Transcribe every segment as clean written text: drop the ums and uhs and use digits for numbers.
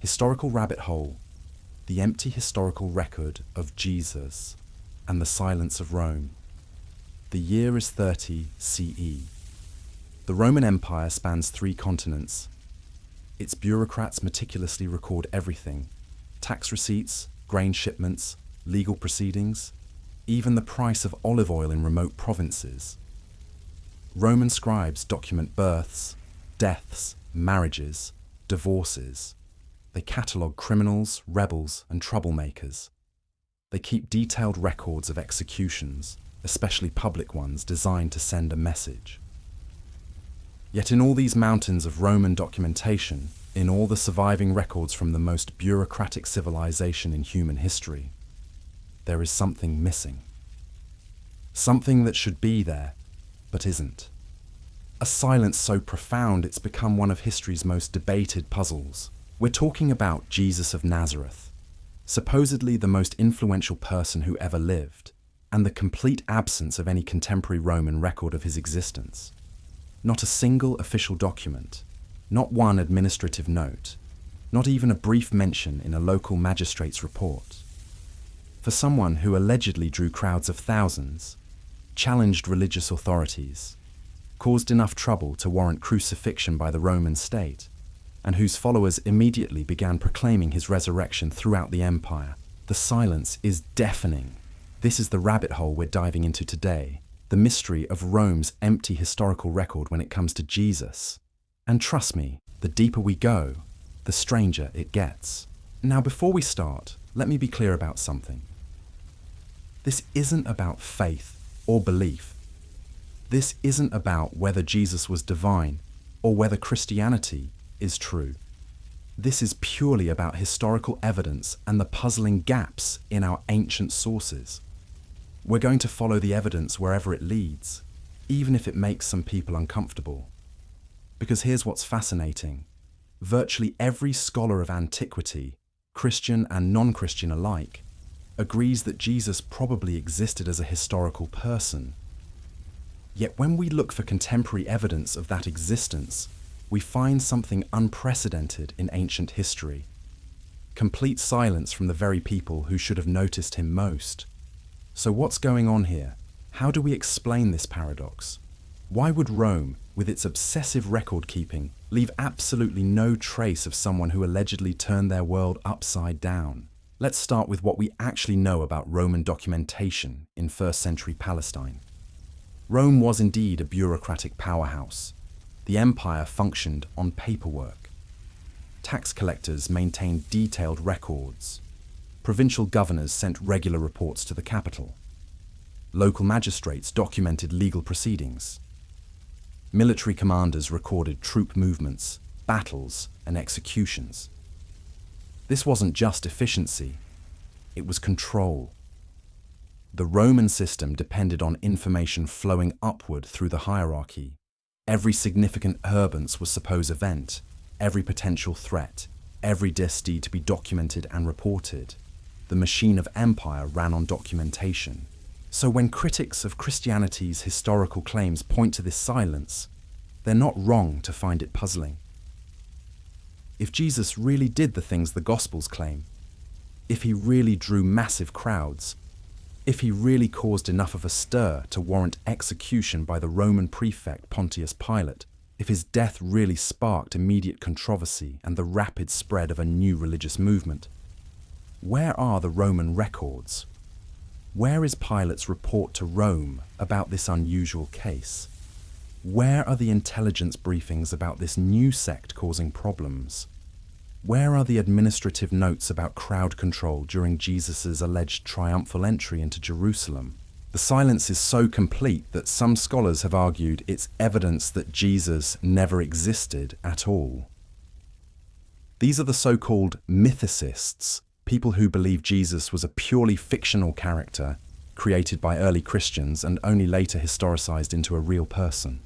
Historical rabbit hole, the empty historical record of Jesus and the silence of Rome. The year is 30 CE. The Roman Empire spans 3 continents. Its bureaucrats meticulously record everything: tax receipts, grain shipments, legal proceedings, even the price of olive oil in remote provinces. Roman scribes document births, deaths, marriages, divorces. They catalogue criminals, rebels, and troublemakers. They keep detailed records of executions, especially public ones designed to send a message. Yet in all these mountains of Roman documentation, in all the surviving records from the most bureaucratic civilization in human history, there is something missing. Something that should be there, but isn't. A silence so profound it's become one of history's most debated puzzles. We're talking about Jesus of Nazareth, supposedly the most influential person who ever lived, and the complete absence of any contemporary Roman record of his existence. Not a single official document, not one administrative note, not even a brief mention in a local magistrate's report. For someone who allegedly drew crowds of thousands, challenged religious authorities, caused enough trouble to warrant crucifixion by the Roman state, and whose followers immediately began proclaiming his resurrection throughout the empire, the silence is deafening. This is the rabbit hole we're diving into today, the mystery of Rome's empty historical record when it comes to Jesus. And trust me, the deeper we go, the stranger it gets. Now, before we start, let me be clear about something. This isn't about faith or belief. This isn't about whether Jesus was divine or whether Christianity is true. This is purely about historical evidence and the puzzling gaps in our ancient sources. We're going to follow the evidence wherever it leads, even if it makes some people uncomfortable. Because here's what's fascinating. Virtually every scholar of antiquity, Christian and non-Christian alike, agrees that Jesus probably existed as a historical person. Yet when we look for contemporary evidence of that existence, we find something unprecedented in ancient history. Complete silence from the very people who should have noticed him most. So what's going on here? How do we explain this paradox? Why would Rome, with its obsessive record-keeping, leave absolutely no trace of someone who allegedly turned their world upside down? Let's start with what we actually know about Roman documentation in first-century Palestine. Rome was indeed a bureaucratic powerhouse. The empire functioned on paperwork. Tax collectors maintained detailed records. Provincial governors sent regular reports to the capital. Local magistrates documented legal proceedings. Military commanders recorded troop movements, battles, and executions. This wasn't just efficiency, it was control. The Roman system depended on information flowing upward through the hierarchy. Every significant occurrence was supposed event, every potential threat, every deed to be documented and reported. The machine of empire ran on documentation. So when critics of Christianity's historical claims point to this silence, they're not wrong to find it puzzling. If Jesus really did the things the Gospels claim, if he really drew massive crowds, if he really caused enough of a stir to warrant execution by the Roman prefect Pontius Pilate, if his death really sparked immediate controversy and the rapid spread of a new religious movement, where are the Roman records? Where is Pilate's report to Rome about this unusual case? Where are the intelligence briefings about this new sect causing problems? Where are the administrative notes about crowd control during Jesus' alleged triumphal entry into Jerusalem? The silence is so complete that some scholars have argued it's evidence that Jesus never existed at all. These are the so-called mythicists, people who believe Jesus was a purely fictional character created by early Christians and only later historicized into a real person.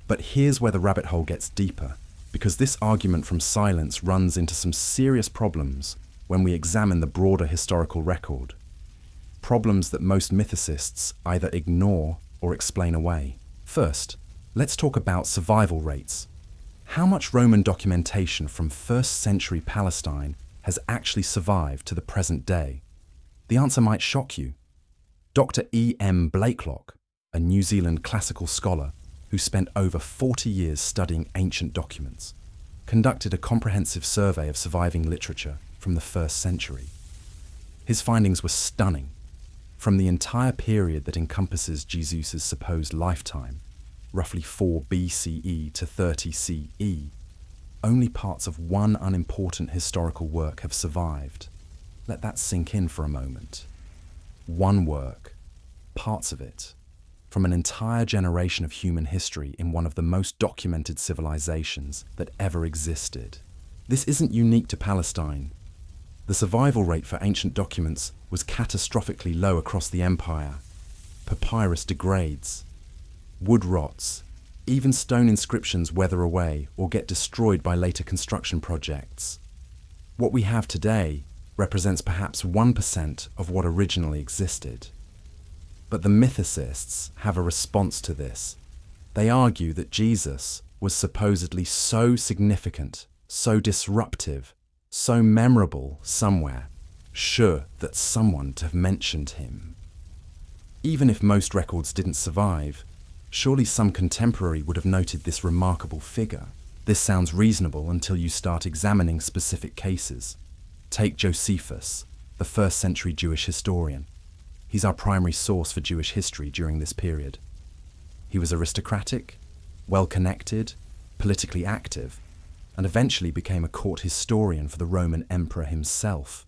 But here's where the rabbit hole gets deeper, because this argument from silence runs into some serious problems when we examine the broader historical record. Problems that most mythicists either ignore or explain away. First, let's talk about survival rates. How much Roman documentation from 1st century Palestine has actually survived to the present day? The answer might shock you. Dr. E.M. Blakelock, a New Zealand classical scholar who spent over 40 years studying ancient documents, conducted a comprehensive survey of surviving literature from the 1st century. His findings were stunning. From the entire period that encompasses Jesus' supposed lifetime, roughly 4 BCE to 30 CE, only parts of one unimportant historical work have survived. Let that sink in for a moment. One work, parts of it, from an entire generation of human history in one of the most documented civilizations that ever existed. This isn't unique to Palestine. The survival rate for ancient documents was catastrophically low across the empire. Papyrus degrades, wood rots, even stone inscriptions weather away or get destroyed by later construction projects. What we have today represents perhaps 1% of what originally existed. But the mythicists have a response to this. They argue that Jesus was supposedly so significant, so disruptive, so memorable somewhere, sure that someone would have mentioned him. Even if most records didn't survive, surely some contemporary would have noted this remarkable figure. This sounds reasonable until you start examining specific cases. Take Josephus, the 1st century Jewish historian. He's our primary source for Jewish history during this period. He was aristocratic, well-connected, politically active, and eventually became a court historian for the Roman emperor himself.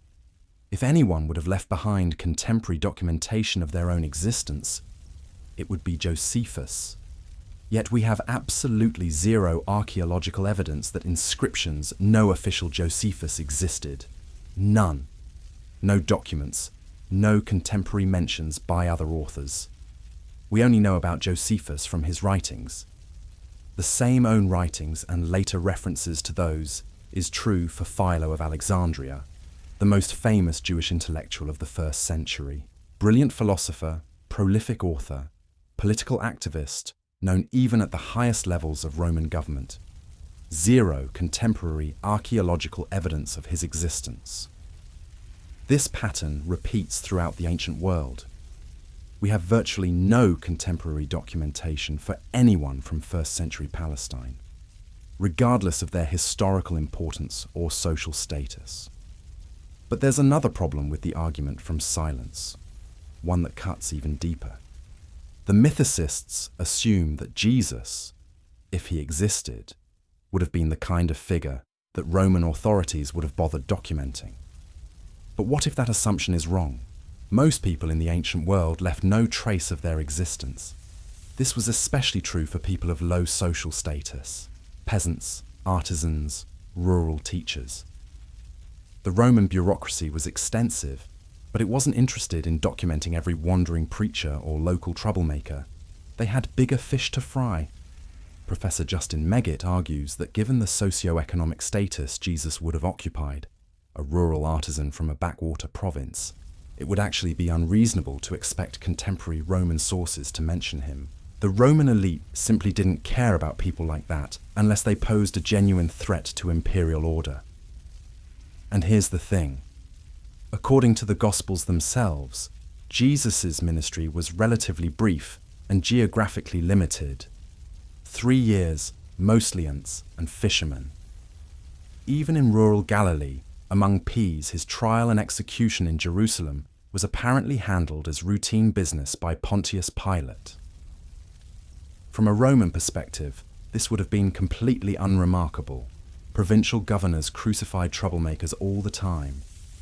If anyone would have left behind contemporary documentation of their own existence, it would be Josephus. Yet we have absolutely zero archaeological evidence that inscriptions no official Josephus existed. None. No documents, no contemporary mentions by other authors. We only know about Josephus from his writings. The same own writings and later references to those is true for Philo of Alexandria, the most famous Jewish intellectual of the 1st century. Brilliant philosopher, prolific author, political activist, known even at the highest levels of Roman government. Zero contemporary archaeological evidence of his existence. This pattern repeats throughout the ancient world. We have virtually no contemporary documentation for anyone from 1st century Palestine, regardless of their historical importance or social status. But there's another problem with the argument from silence, one that cuts even deeper. The mythicists assume that Jesus, if he existed, would have been the kind of figure that Roman authorities would have bothered documenting. But what if that assumption is wrong? Most people in the ancient world left no trace of their existence. This was especially true for people of low social status, peasants, artisans, rural teachers. The Roman bureaucracy was extensive, but it wasn't interested in documenting every wandering preacher or local troublemaker. They had bigger fish to fry. Professor Justin Meggitt argues that given the socio-economic status Jesus would have occupied, a rural artisan from a backwater province, it would actually be unreasonable to expect contemporary Roman sources to mention him. The Roman elite simply didn't care about people like that unless they posed a genuine threat to imperial order. And here's the thing. According to the Gospels themselves, Jesus' ministry was relatively brief and geographically limited. 3 years, mostly ants and fishermen. Even in rural Galilee, among peas, his trial and execution in Jerusalem was apparently handled as routine business by Pontius Pilate. From a Roman perspective, this would have been completely unremarkable. Provincial governors crucified troublemakers all the time.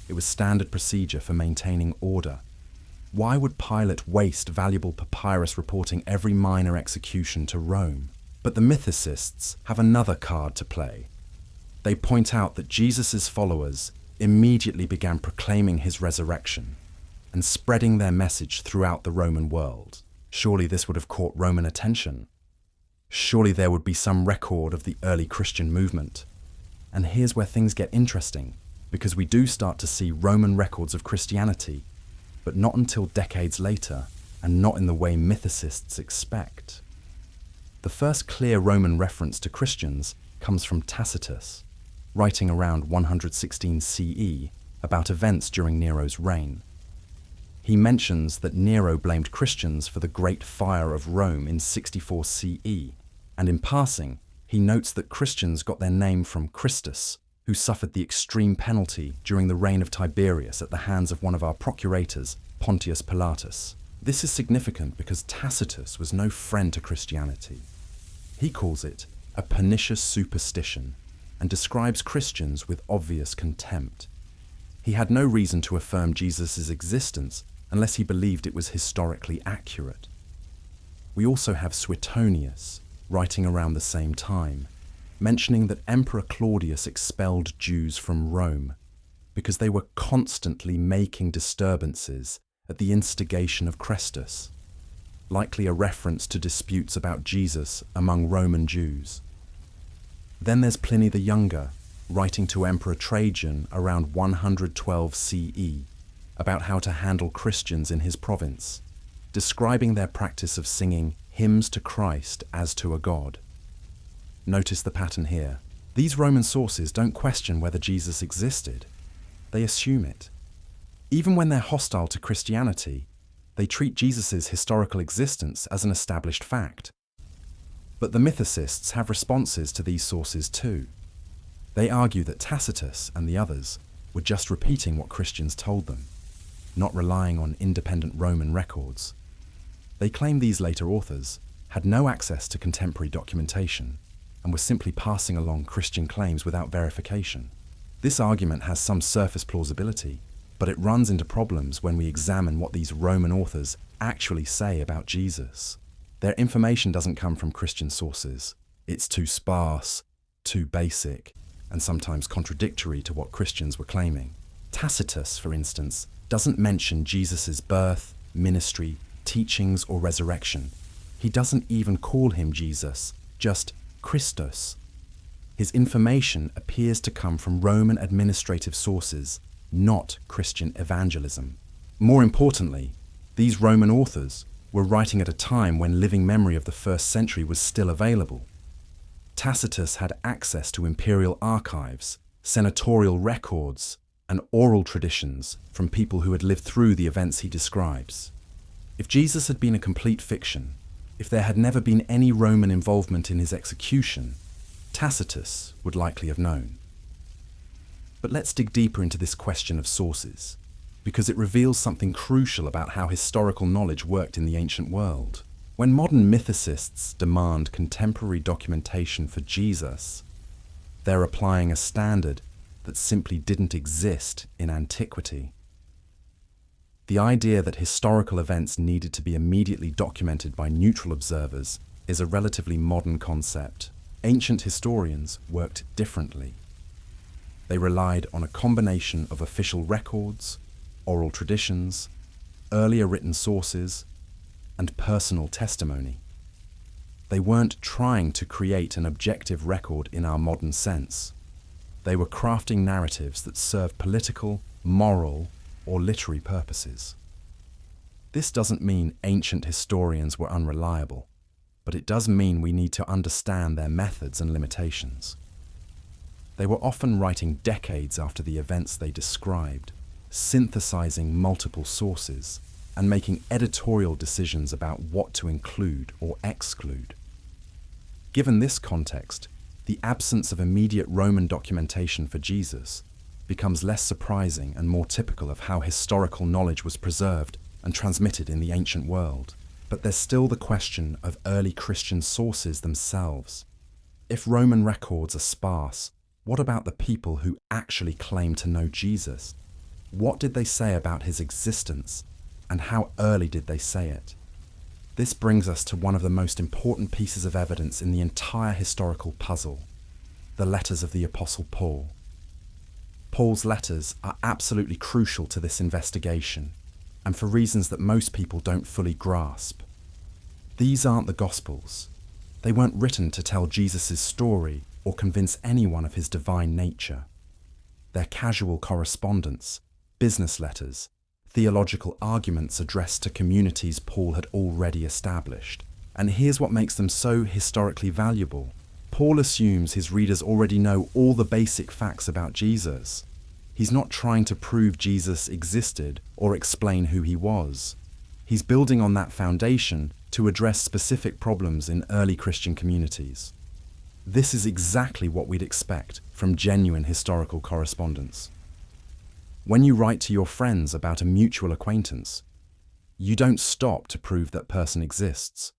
It was standard procedure for maintaining order. Why would Pilate waste valuable papyrus reporting every minor execution to Rome? But the mythicists have another card to play. They point out that Jesus' followers immediately began proclaiming his resurrection and spreading their message throughout the Roman world. Surely this would have caught Roman attention. Surely there would be some record of the early Christian movement. And here's where things get interesting, because we do start to see Roman records of Christianity, but not until decades later, and not in the way mythicists expect. The first clear Roman reference to Christians comes from Tacitus, writing around 116 CE about events during Nero's reign. He mentions that Nero blamed Christians for the Great Fire of Rome in 64 CE, and in passing, he notes that Christians got their name from Christus, who suffered the extreme penalty during the reign of Tiberius at the hands of one of our procurators, Pontius Pilate. This is significant because Tacitus was no friend to Christianity. He calls it a pernicious superstition and describes Christians with obvious contempt. He had no reason to affirm Jesus' existence unless he believed it was historically accurate. We also have Suetonius, writing around the same time, mentioning that Emperor Claudius expelled Jews from Rome because they were constantly making disturbances at the instigation of Christus, likely a reference to disputes about Jesus among Roman Jews. Then there's Pliny the Younger, writing to Emperor Trajan around 112 CE about how to handle Christians in his province, describing their practice of singing hymns to Christ as to a god. Notice the pattern here. These Roman sources don't question whether Jesus existed. They assume it. Even when they're hostile to Christianity, they treat Jesus' historical existence as an established fact. But the mythicists have responses to these sources too. They argue that Tacitus and the others were just repeating what Christians told them, not relying on independent Roman records. They claim these later authors had no access to contemporary documentation and were simply passing along Christian claims without verification. This argument has some surface plausibility, but it runs into problems when we examine what these Roman authors actually say about Jesus. Their information doesn't come from Christian sources. It's too sparse, too basic, and sometimes contradictory to what Christians were claiming. Tacitus, for instance, doesn't mention Jesus' birth, ministry, teachings, or resurrection. He doesn't even call him Jesus, just Christus. His information appears to come from Roman administrative sources, not Christian evangelism. More importantly, these Roman authors were writing at a time when living memory of the first century was still available. Tacitus had access to imperial archives, senatorial records, and oral traditions from people who had lived through the events he describes. If Jesus had been a complete fiction, if there had never been any Roman involvement in his execution, Tacitus would likely have known. But let's dig deeper into this question of sources, because it reveals something crucial about how historical knowledge worked in the ancient world. When modern mythicists demand contemporary documentation for Jesus, they're applying a standard that simply didn't exist in antiquity. The idea that historical events needed to be immediately documented by neutral observers is a relatively modern concept. Ancient historians worked differently. They relied on a combination of official records, oral traditions, earlier written sources, and personal testimony. They weren't trying to create an objective record in our modern sense. They were crafting narratives that served political, moral, or literary purposes. This doesn't mean ancient historians were unreliable, but it does mean we need to understand their methods and limitations. They were often writing decades after the events they described, synthesizing multiple sources, and making editorial decisions about what to include or exclude. Given this context, the absence of immediate Roman documentation for Jesus becomes less surprising and more typical of how historical knowledge was preserved and transmitted in the ancient world. But there's still the question of early Christian sources themselves. If Roman records are sparse, what about the people who actually claim to know Jesus? What did they say about his existence, and how early did they say it? This brings us to one of the most important pieces of evidence in the entire historical puzzle, the letters of the Apostle Paul. Paul's letters are absolutely crucial to this investigation, and for reasons that most people don't fully grasp. These aren't the Gospels. They weren't written to tell Jesus' story or convince anyone of his divine nature. They're casual correspondence, business letters, theological arguments addressed to communities Paul had already established. And here's what makes them so historically valuable. Paul assumes his readers already know all the basic facts about Jesus. He's not trying to prove Jesus existed or explain who he was. He's building on that foundation to address specific problems in early Christian communities. This is exactly what we'd expect from genuine historical correspondence. When you write to your friends about a mutual acquaintance, you don't stop to prove that person exists.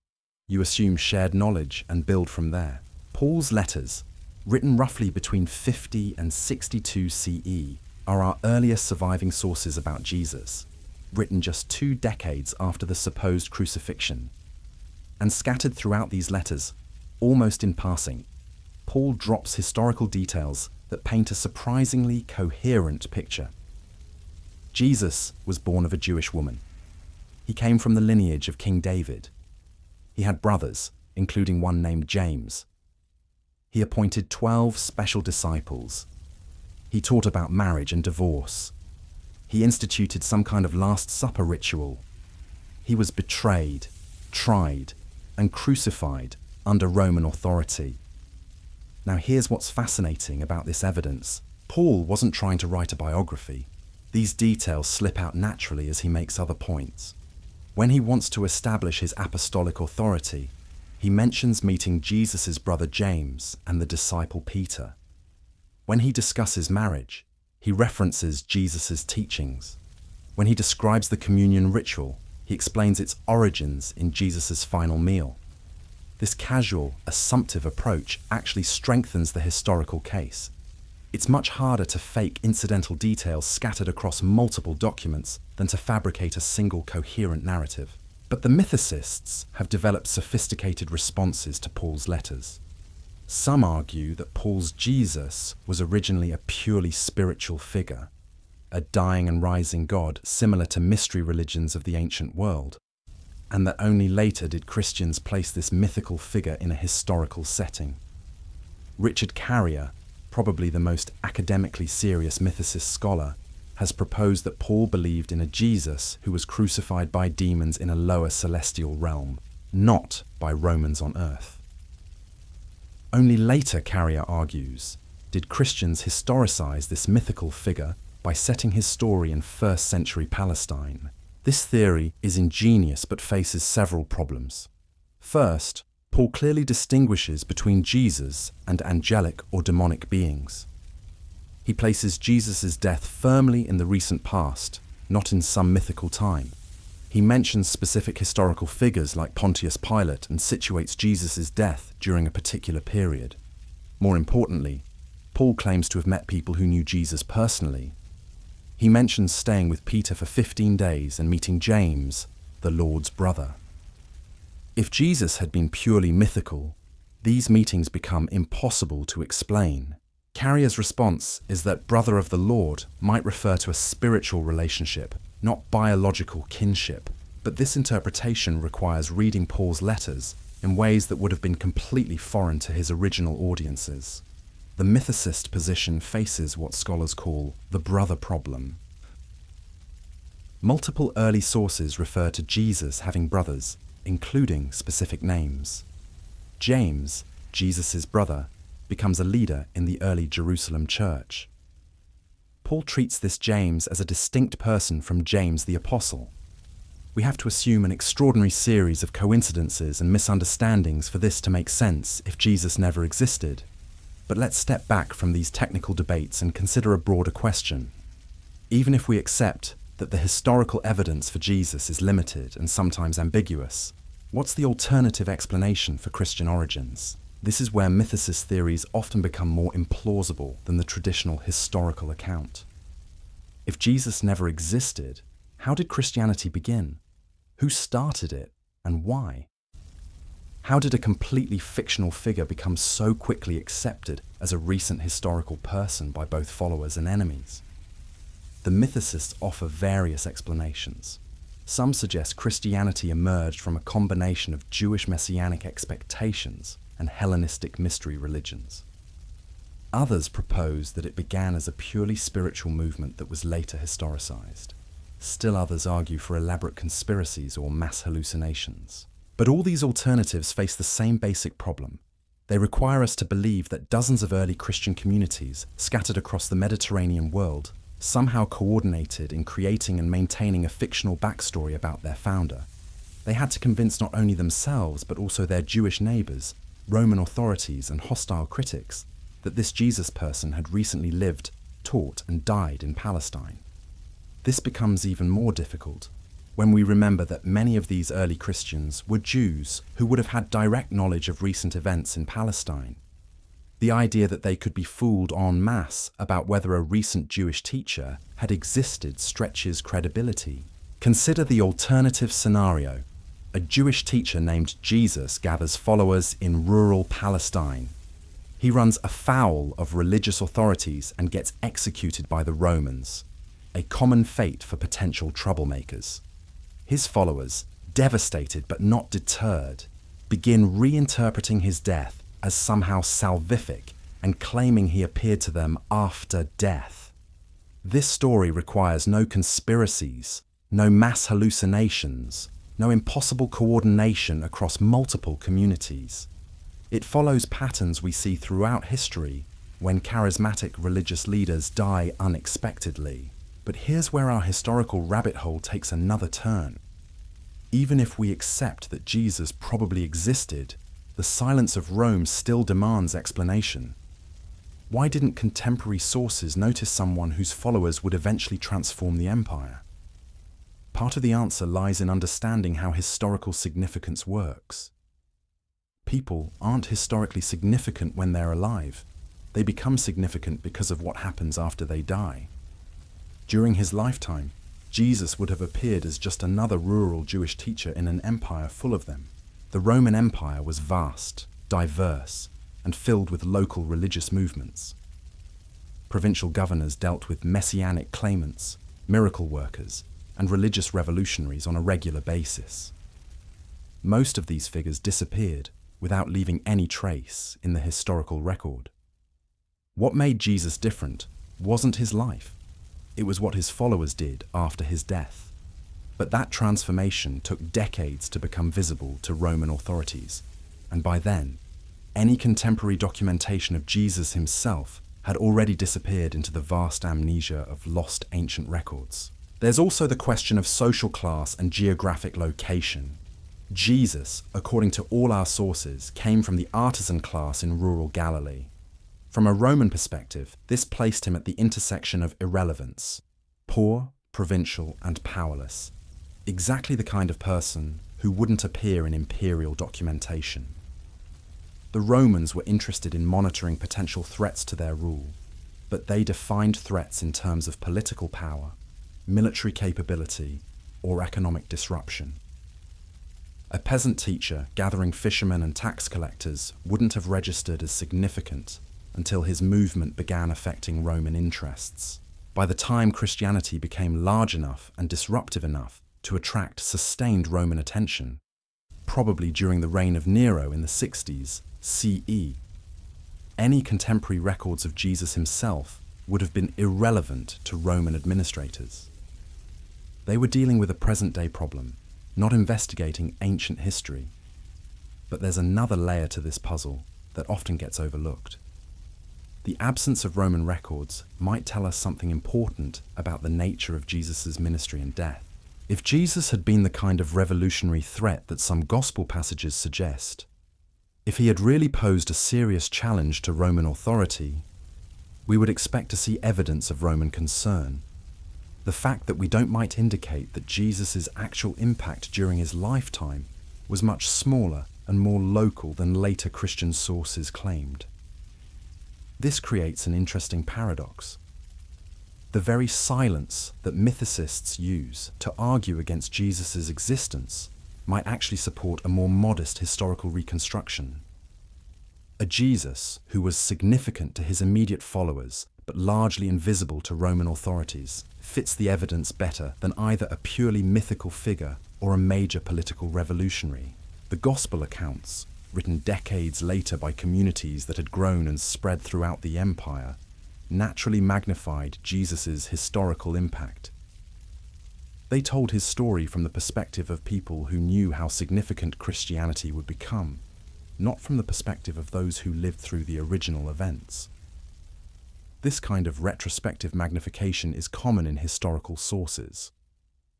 You assume shared knowledge and build from there. Paul's letters, written roughly between 50 and 62 CE, are our earliest surviving sources about Jesus, written just 2 decades after the supposed crucifixion. And scattered throughout these letters, almost in passing, Paul drops historical details that paint a surprisingly coherent picture. Jesus was born of a Jewish woman. He came from the lineage of King David. He had brothers, including one named James. He appointed 12 special disciples. He taught about marriage and divorce. He instituted some kind of Last Supper ritual. He was betrayed, tried, and crucified under Roman authority. Now here's what's fascinating about this evidence. Paul wasn't trying to write a biography. These details slip out naturally as he makes other points. When he wants to establish his apostolic authority, he mentions meeting Jesus' brother James and the disciple Peter. When he discusses marriage, he references Jesus' teachings. When he describes the communion ritual, he explains its origins in Jesus' final meal. This casual, assumptive approach actually strengthens the historical case. It's much harder to fake incidental details scattered across multiple documents than to fabricate a single coherent narrative. But the mythicists have developed sophisticated responses to Paul's letters. Some argue that Paul's Jesus was originally a purely spiritual figure, a dying and rising God similar to mystery religions of the ancient world, and that only later did Christians place this mythical figure in a historical setting. Richard Carrier, probably the most academically serious mythicist scholar, has proposed that Paul believed in a Jesus who was crucified by demons in a lower celestial realm, not by Romans on earth. Only later, Carrier argues, did Christians historicize this mythical figure by setting his story in 1st century Palestine. This theory is ingenious but faces several problems. First, Paul clearly distinguishes between Jesus and angelic or demonic beings. He places Jesus' death firmly in the recent past, not in some mythical time. He mentions specific historical figures like Pontius Pilate and situates Jesus' death during a particular period. More importantly, Paul claims to have met people who knew Jesus personally. He mentions staying with Peter for 15 days and meeting James, the Lord's brother. If Jesus had been purely mythical, these meetings become impossible to explain. Carrier's response is that brother of the Lord might refer to a spiritual relationship, not biological kinship. But this interpretation requires reading Paul's letters in ways that would have been completely foreign to his original audiences. The mythicist position faces what scholars call the brother problem. Multiple early sources refer to Jesus having brothers, including specific names. James, Jesus' brother, becomes a leader in the early Jerusalem church. Paul treats this James as a distinct person from James the Apostle. We have to assume an extraordinary series of coincidences and misunderstandings for this to make sense if Jesus never existed. But let's step back from these technical debates and consider a broader question. Even if we accept that the historical evidence for Jesus is limited and sometimes ambiguous, what's the alternative explanation for Christian origins? This is where mythicist theories often become more implausible than the traditional historical account. If Jesus never existed, how did Christianity begin? Who started it, and why? How did a completely fictional figure become so quickly accepted as a recent historical person by both followers and enemies? The mythicists offer various explanations. Some suggest Christianity emerged from a combination of Jewish messianic expectations and Hellenistic mystery religions. Others propose that it began as a purely spiritual movement that was later historicized. Still others argue for elaborate conspiracies or mass hallucinations. But all these alternatives face the same basic problem. They require us to believe that dozens of early Christian communities scattered across the Mediterranean world somehow coordinated in creating and maintaining a fictional backstory about their founder. They had to convince not only themselves but also their Jewish neighbours, Roman authorities and hostile critics that this Jesus person had recently lived, taught and died in Palestine. This becomes even more difficult when we remember that many of these early Christians were Jews who would have had direct knowledge of recent events in Palestine. The idea that they could be fooled en masse about whether a recent Jewish teacher had existed stretches credibility. Consider the alternative scenario. A Jewish teacher named Jesus gathers followers in rural Palestine. He runs afoul of religious authorities and gets executed by the Romans, a common fate for potential troublemakers. His followers, devastated but not deterred, begin reinterpreting his death as somehow salvific and claiming he appeared to them after death. This story requires no conspiracies, no mass hallucinations, no impossible coordination across multiple communities. It follows patterns we see throughout history when charismatic religious leaders die unexpectedly. But here's where our historical rabbit hole takes another turn. Even if we accept that Jesus probably existed, the silence of Rome still demands explanation. Why didn't contemporary sources notice someone whose followers would eventually transform the empire? Part of the answer lies in understanding how historical significance works. People aren't historically significant when they're alive. They become significant because of what happens after they die. During his lifetime, Jesus would have appeared as just another rural Jewish teacher in an empire full of them. The Roman Empire was vast, diverse, and filled with local religious movements. Provincial governors dealt with messianic claimants, miracle workers, and religious revolutionaries on a regular basis. Most of these figures disappeared without leaving any trace in the historical record. What made Jesus different wasn't his life. It was what his followers did after his death. But that transformation took decades to become visible to Roman authorities, and by then, any contemporary documentation of Jesus himself had already disappeared into the vast amnesia of lost ancient records. There's also the question of social class and geographic location. Jesus, according to all our sources, came from the artisan class in rural Galilee. From a Roman perspective, this placed him at the intersection of irrelevance, poor, provincial, and powerless. Exactly the kind of person who wouldn't appear in imperial documentation. The Romans were interested in monitoring potential threats to their rule, but they defined threats in terms of political power, military capability, or economic disruption. A peasant teacher gathering fishermen and tax collectors wouldn't have registered as significant until his movement began affecting Roman interests. By the time Christianity became large enough and disruptive enough to attract sustained Roman attention, probably during the reign of Nero in the 60s CE, any contemporary records of Jesus himself would have been irrelevant to Roman administrators. They were dealing with a present-day problem, not investigating ancient history. But there's another layer to this puzzle that often gets overlooked. The absence of Roman records might tell us something important about the nature of Jesus' ministry and death. If Jesus had been the kind of revolutionary threat that some gospel passages suggest, if he had really posed a serious challenge to Roman authority, we would expect to see evidence of Roman concern. The fact that we don't might indicate that Jesus' actual impact during his lifetime was much smaller and more local than later Christian sources claimed. This creates an interesting paradox. The very silence that mythicists use to argue against Jesus' existence might actually support a more modest historical reconstruction. A Jesus who was significant to his immediate followers but largely invisible to Roman authorities fits the evidence better than either a purely mythical figure or a major political revolutionary. The Gospel accounts, written decades later by communities that had grown and spread throughout the empire, naturally magnified Jesus' historical impact. They told his story from the perspective of people who knew how significant Christianity would become. not from the perspective of those who lived through the original events. This kind of retrospective magnification is common in historical sources.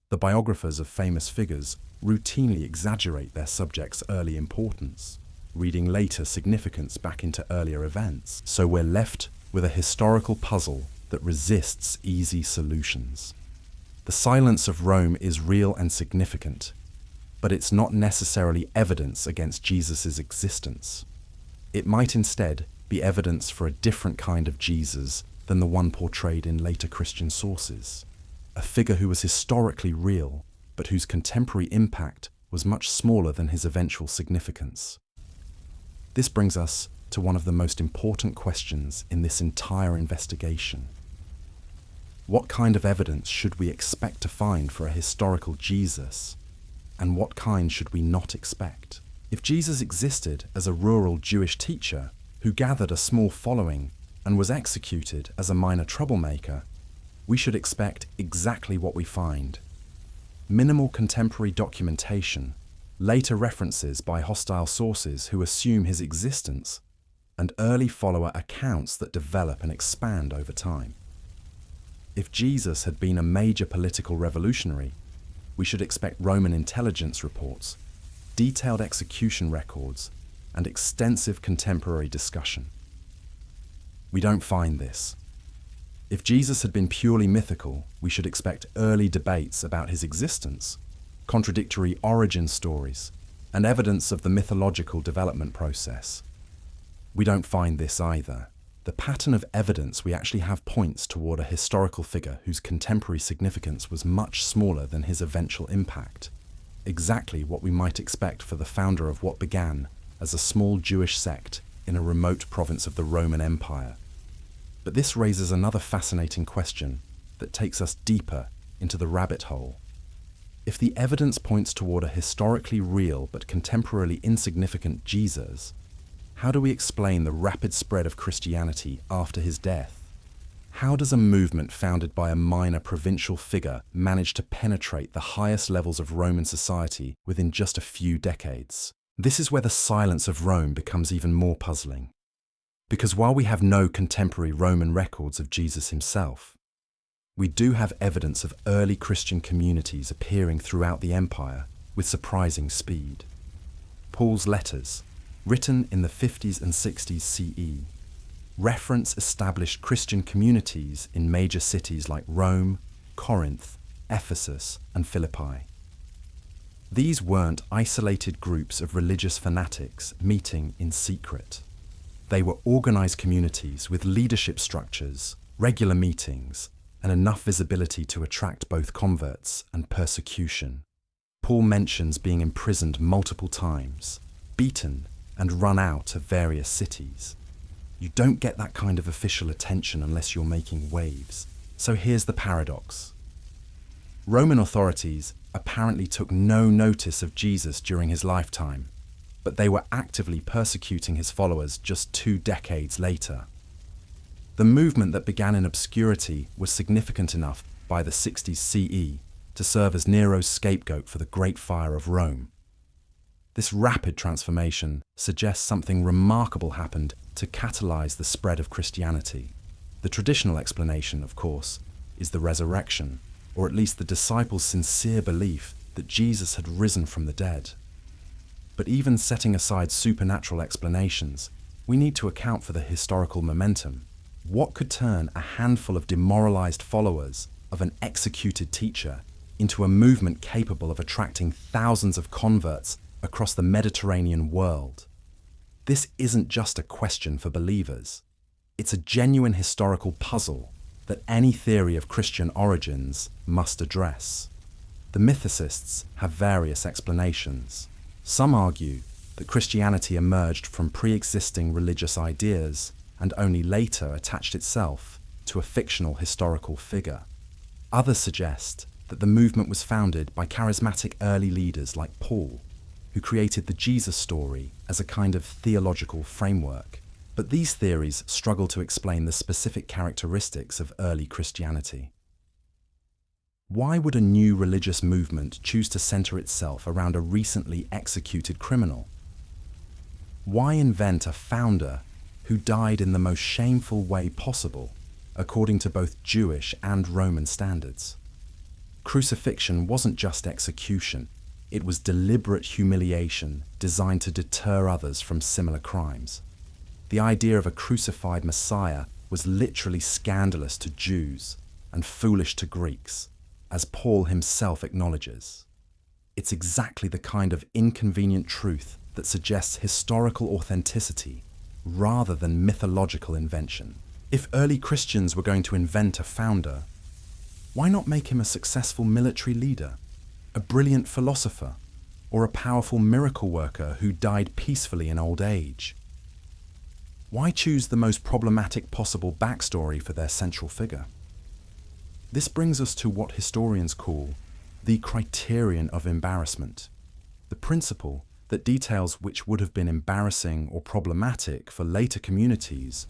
The biographers of famous figures routinely exaggerate their subjects' early importance, reading later significance back into earlier events, so we're left with a historical puzzle that resists easy solutions. The silence of Rome is real and significant, but it's not necessarily evidence against Jesus' existence. It might instead be evidence for a different kind of Jesus than the one portrayed in later Christian sources, a figure who was historically real, but whose contemporary impact was much smaller than his eventual significance. This brings us to one of the most important questions in this entire investigation. What kind of evidence should we expect to find for a historical Jesus, and what kind should we not expect? If Jesus existed as a rural Jewish teacher who gathered a small following and was executed as a minor troublemaker, we should expect exactly what we find: minimal contemporary documentation, later references by hostile sources who assume his existence, and early follower accounts that develop and expand over time. If Jesus had been a major political revolutionary, we should expect Roman intelligence reports, detailed execution records, and extensive contemporary discussion. We don't find this. If Jesus had been purely mythical, we should expect early debates about his existence, contradictory origin stories, and evidence of the mythological development process. We don't find this either. The pattern of evidence we actually have points toward a historical figure whose contemporary significance was much smaller than his eventual impact, exactly what we might expect for the founder of what began as a small Jewish sect in a remote province of the Roman Empire. But this raises another fascinating question that takes us deeper into the rabbit hole. If the evidence points toward a historically real but contemporarily insignificant Jesus, how do we explain the rapid spread of Christianity after his death? How does a movement founded by a minor provincial figure manage to penetrate the highest levels of Roman society within just a few decades? This is where the silence of Rome becomes even more puzzling. Because while we have no contemporary Roman records of Jesus himself, we do have evidence of early Christian communities appearing throughout the empire with surprising speed. Paul's letters, written in the 50s and 60s CE, reference established Christian communities in major cities like Rome, Corinth, Ephesus, and Philippi. These weren't isolated groups of religious fanatics meeting in secret. They were organized communities with leadership structures, regular meetings, and enough visibility to attract both converts and persecution. Paul mentions being imprisoned multiple times, beaten, and run out of various cities. You don't get that kind of official attention unless you're making waves. So here's the paradox. Roman authorities apparently took no notice of Jesus during his lifetime, but they were actively persecuting his followers just 2 decades later. The movement that began in obscurity was significant enough by the 60s CE to serve as Nero's scapegoat for the Great Fire of Rome. This rapid transformation suggests something remarkable happened to catalyze the spread of Christianity. The traditional explanation, of course, is the resurrection, or at least the disciples' sincere belief that Jesus had risen from the dead. But even setting aside supernatural explanations, we need to account for the historical momentum. What could turn a handful of demoralized followers of an executed teacher into a movement capable of attracting thousands of converts across the Mediterranean world? This isn't just a question for believers. It's a genuine historical puzzle that any theory of Christian origins must address. The mythicists have various explanations. Some argue that Christianity emerged from pre-existing religious ideas and only later attached itself to a fictional historical figure. Others suggest that the movement was founded by charismatic early leaders like Paul, who created the Jesus story as a kind of theological framework. But these theories struggle to explain the specific characteristics of early Christianity. Why would a new religious movement choose to center itself around a recently executed criminal? Why invent a founder who died in the most shameful way possible, according to both Jewish and Roman standards? Crucifixion wasn't just execution, it was deliberate humiliation designed to deter others from similar crimes. The idea of a crucified Messiah was literally scandalous to Jews and foolish to Greeks, as Paul himself acknowledges. It's exactly the kind of inconvenient truth that suggests historical authenticity rather than mythological invention. If early Christians were going to invent a founder, why not make him a successful military leader, a brilliant philosopher, or a powerful miracle worker who died peacefully in old age? Why choose the most problematic possible backstory for their central figure? This brings us to what historians call the criterion of embarrassment, the principle that details which would have been embarrassing or problematic for later communities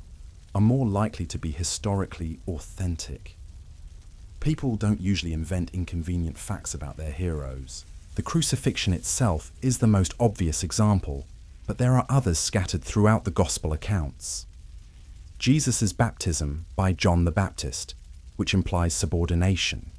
are more likely to be historically authentic. People don't usually invent inconvenient facts about their heroes. The crucifixion itself is the most obvious example, but there are others scattered throughout the Gospel accounts. Jesus' baptism by John the Baptist, which implies subordination.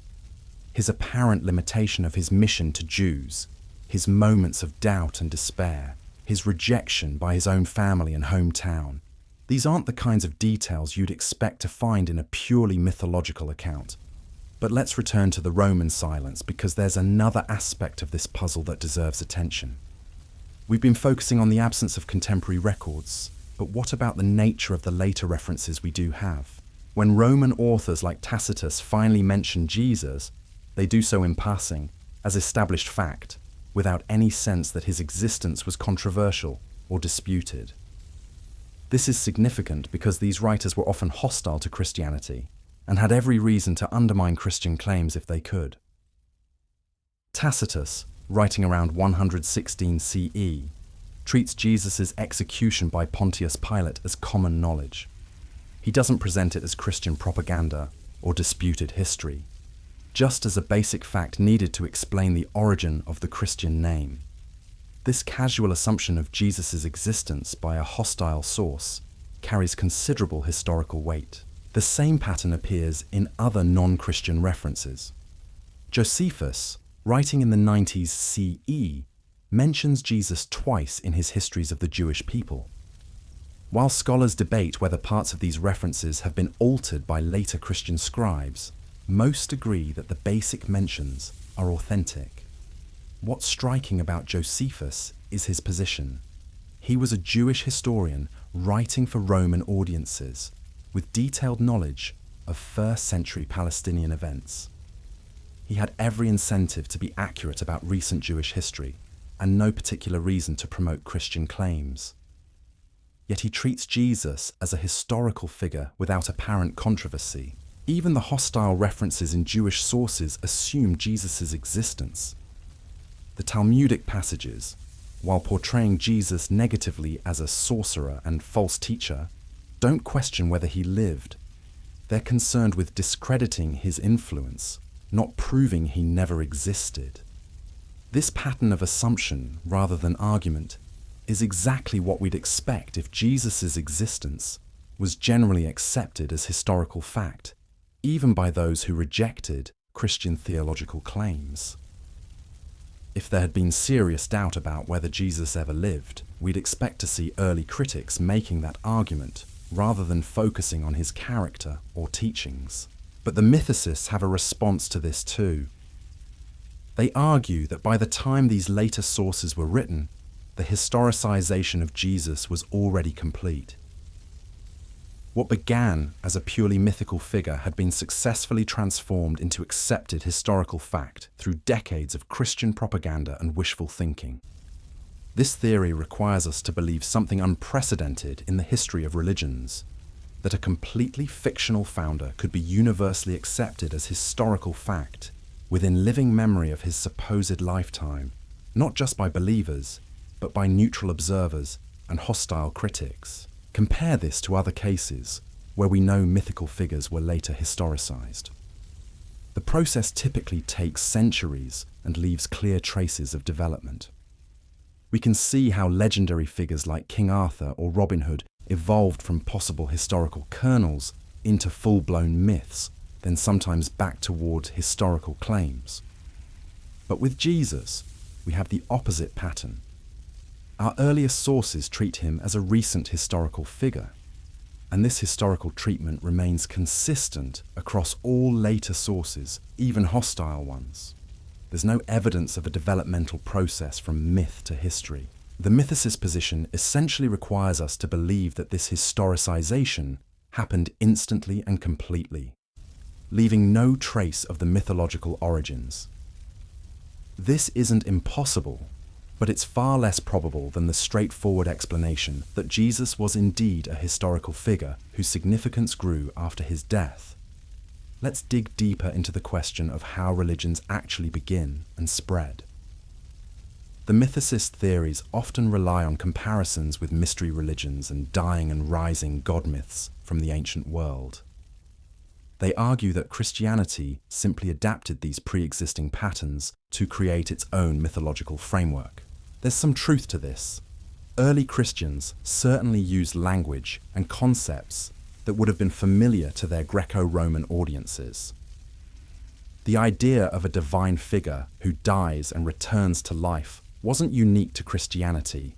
His apparent limitation of his mission to Jews, his moments of doubt and despair, his rejection by his own family and hometown. These aren't the kinds of details you'd expect to find in a purely mythological account. But let's return to the Roman silence, because there's another aspect of this puzzle that deserves attention. We've been focusing on the absence of contemporary records, but what about the nature of the later references we do have? When Roman authors like Tacitus finally mention Jesus, they do so in passing, as established fact, without any sense that his existence was controversial or disputed. This is significant because these writers were often hostile to Christianity and had every reason to undermine Christian claims if they could. Tacitus, writing around 116 CE, treats Jesus' execution by Pontius Pilate as common knowledge. He doesn't present it as Christian propaganda or disputed history, just as a basic fact needed to explain the origin of the Christian name. This casual assumption of Jesus' existence by a hostile source carries considerable historical weight. The same pattern appears in other non-Christian references. Josephus, writing in the 90s CE, mentions Jesus twice in his histories of the Jewish people. While scholars debate whether parts of these references have been altered by later Christian scribes, most agree that the basic mentions are authentic. What's striking about Josephus is his position. He was a Jewish historian writing for Roman audiences, with detailed knowledge of first-century Palestinian events. He had every incentive to be accurate about recent Jewish history, and no particular reason to promote Christian claims. Yet he treats Jesus as a historical figure without apparent controversy. Even the hostile references in Jewish sources assume Jesus' existence. The Talmudic passages, while portraying Jesus negatively as a sorcerer and false teacher, don't question whether he lived. They're concerned with discrediting his influence, not proving he never existed. This pattern of assumption, rather than argument, is exactly what we'd expect if Jesus' existence was generally accepted as historical fact, even by those who rejected Christian theological claims. If there had been serious doubt about whether Jesus ever lived, we'd expect to see early critics making that argument, rather than focusing on his character or teachings. But the mythicists have a response to this too. They argue that by the time these later sources were written, the historicization of Jesus was already complete. What began as a purely mythical figure had been successfully transformed into accepted historical fact through decades of Christian propaganda and wishful thinking. This theory requires us to believe something unprecedented in the history of religions, that a completely fictional founder could be universally accepted as historical fact within living memory of his supposed lifetime, not just by believers, but by neutral observers and hostile critics. Compare this to other cases where we know mythical figures were later historicized. The process typically takes centuries and leaves clear traces of development. We can see how legendary figures like King Arthur or Robin Hood evolved from possible historical kernels into full-blown myths, then sometimes back toward historical claims. But with Jesus, we have the opposite pattern. Our earliest sources treat him as a recent historical figure, and this historical treatment remains consistent across all later sources, even hostile ones. There's no evidence of a developmental process from myth to history. The mythicist position essentially requires us to believe that this historicization happened instantly and completely, leaving no trace of the mythological origins. This isn't impossible, but it's far less probable than the straightforward explanation that Jesus was indeed a historical figure whose significance grew after his death. Let's dig deeper into the question of how religions actually begin and spread. The mythicist theories often rely on comparisons with mystery religions and dying and rising god myths from the ancient world. They argue that Christianity simply adapted these pre-existing patterns to create its own mythological framework. There's some truth to this. Early Christians certainly used language and concepts that would have been familiar to their Greco-Roman audiences. The idea of a divine figure who dies and returns to life wasn't unique to Christianity,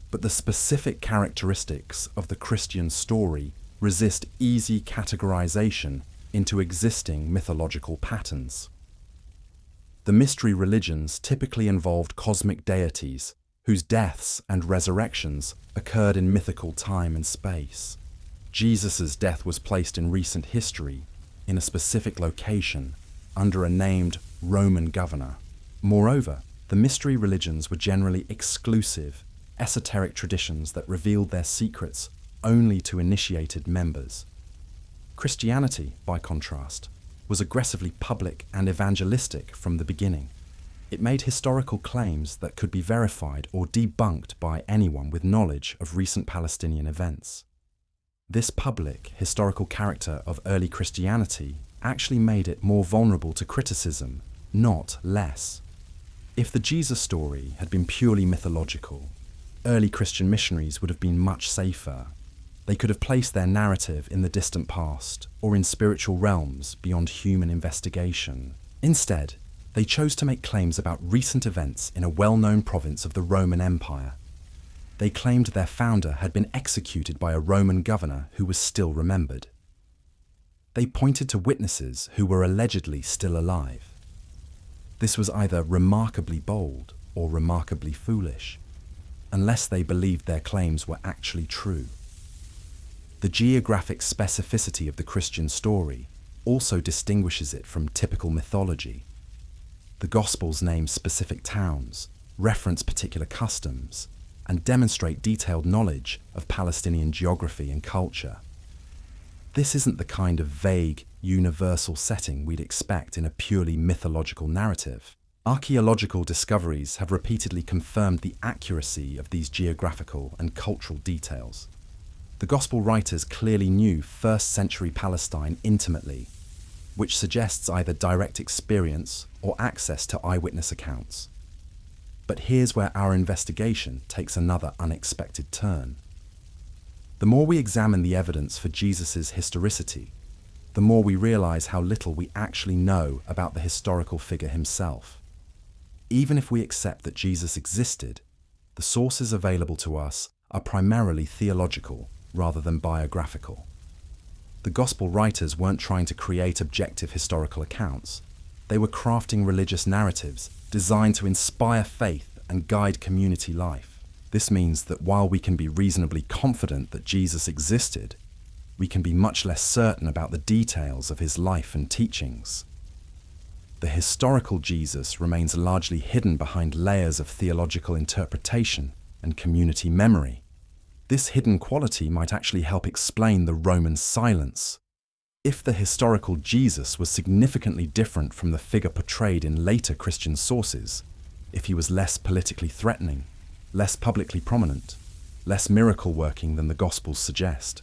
but the specific characteristics of the Christian story resist easy categorization into existing mythological patterns. The mystery religions typically involved cosmic deities whose deaths and resurrections occurred in mythical time and space. Jesus' death was placed in recent history, in a specific location, under a named Roman governor. Moreover, the mystery religions were generally exclusive, esoteric traditions that revealed their secrets only to initiated members. Christianity, by contrast, was aggressively public and evangelistic from the beginning. It made historical claims that could be verified or debunked by anyone with knowledge of recent Palestinian events. This public, historical character of early Christianity actually made it more vulnerable to criticism, not less. If the Jesus story had been purely mythological, early Christian missionaries would have been much safer. They could have placed their narrative in the distant past or in spiritual realms beyond human investigation. Instead, they chose to make claims about recent events in a well-known province of the Roman Empire. They claimed their founder had been executed by a Roman governor who was still remembered. They pointed to witnesses who were allegedly still alive. This was either remarkably bold or remarkably foolish, unless they believed their claims were actually true. The geographic specificity of the Christian story also distinguishes it from typical mythology. The Gospels name specific towns, reference particular customs, and demonstrate detailed knowledge of Palestinian geography and culture. This isn't the kind of vague, universal setting we'd expect in a purely mythological narrative. Archaeological discoveries have repeatedly confirmed the accuracy of these geographical and cultural details. The Gospel writers clearly knew first-century Palestine intimately, which suggests either direct experience or access to eyewitness accounts. But here's where our investigation takes another unexpected turn. The more we examine the evidence for Jesus' historicity, the more we realize how little we actually know about the historical figure himself. Even if we accept that Jesus existed, the sources available to us are primarily theological rather than biographical. The Gospel writers weren't trying to create objective historical accounts. They were crafting religious narratives designed to inspire faith and guide community life. This means that while we can be reasonably confident that Jesus existed, we can be much less certain about the details of his life and teachings. The historical Jesus remains largely hidden behind layers of theological interpretation and community memory. This hidden quality might actually help explain the Roman silence. If the historical Jesus was significantly different from the figure portrayed in later Christian sources, if he was less politically threatening, less publicly prominent, less miracle-working than the Gospels suggest,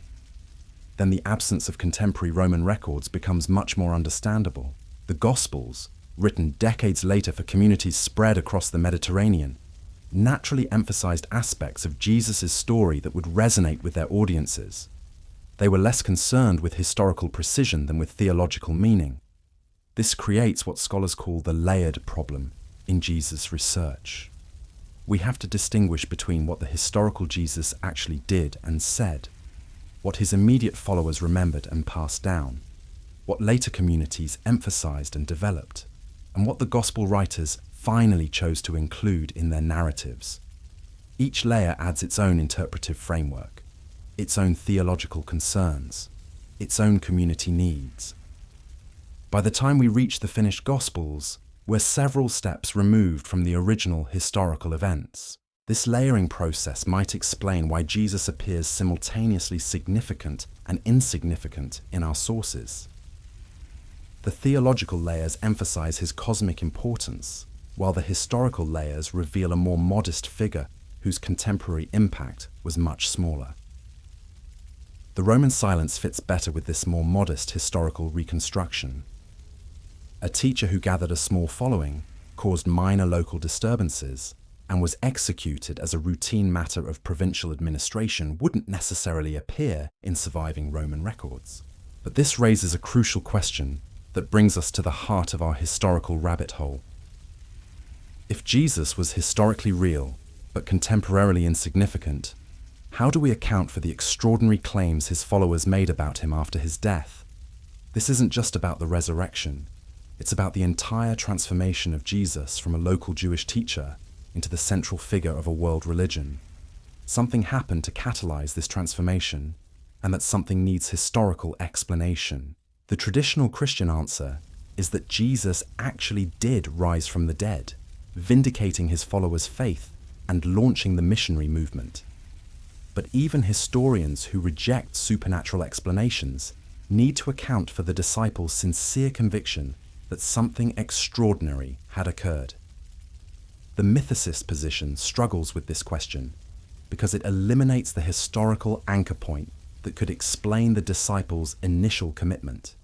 then the absence of contemporary Roman records becomes much more understandable. The Gospels, written decades later for communities spread across the Mediterranean, naturally emphasized aspects of Jesus' story that would resonate with their audiences. They were less concerned with historical precision than with theological meaning. This creates what scholars call the layered problem in Jesus' research. We have to distinguish between what the historical Jesus actually did and said, what his immediate followers remembered and passed down, what later communities emphasized and developed, and what the gospel writers finally chose to include in their narratives. Each layer adds its own interpretive framework, its own theological concerns, its own community needs. By the time we reach the finished Gospels, we're several steps removed from the original historical events. This layering process might explain why Jesus appears simultaneously significant and insignificant in our sources. The theological layers emphasize his cosmic importance, while the historical layers reveal a more modest figure whose contemporary impact was much smaller. The Roman silence fits better with this more modest historical reconstruction. A teacher who gathered a small following, caused minor local disturbances, and was executed as a routine matter of provincial administration wouldn't necessarily appear in surviving Roman records. But this raises a crucial question that brings us to the heart of our historical rabbit hole. If Jesus was historically real, but contemporarily insignificant, how do we account for the extraordinary claims his followers made about him after his death? This isn't just about the resurrection. It's about the entire transformation of Jesus from a local Jewish teacher into the central figure of a world religion. Something happened to catalyze this transformation, and that something needs historical explanation. The traditional Christian answer is that Jesus actually did rise from the dead, vindicating his followers' faith and launching the missionary movement. But even historians who reject supernatural explanations need to account for the disciples' sincere conviction that something extraordinary had occurred. The mythicist position struggles with this question because it eliminates the historical anchor point that could explain the disciples' initial commitment.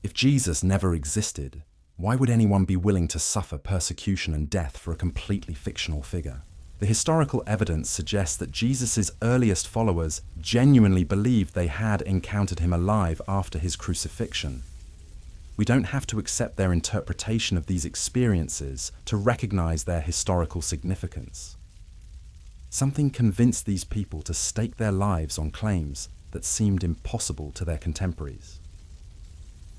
If Jesus never existed, why would anyone be willing to suffer persecution and death for a completely fictional figure? The historical evidence suggests that Jesus' earliest followers genuinely believed they had encountered him alive after his crucifixion. We don't have to accept their interpretation of these experiences to recognize their historical significance. Something convinced these people to stake their lives on claims that seemed impossible to their contemporaries.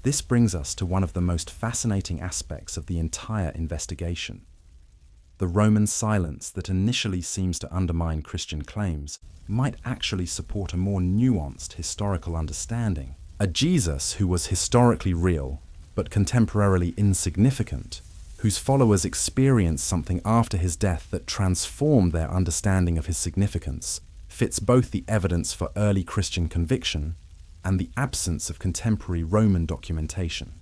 This brings us to one of the most fascinating aspects of the entire investigation. The Roman silence that initially seems to undermine Christian claims might actually support a more nuanced historical understanding. A Jesus who was historically real, but contemporarily insignificant, whose followers experienced something after his death that transformed their understanding of his significance, fits both the evidence for early Christian conviction and the absence of contemporary Roman documentation.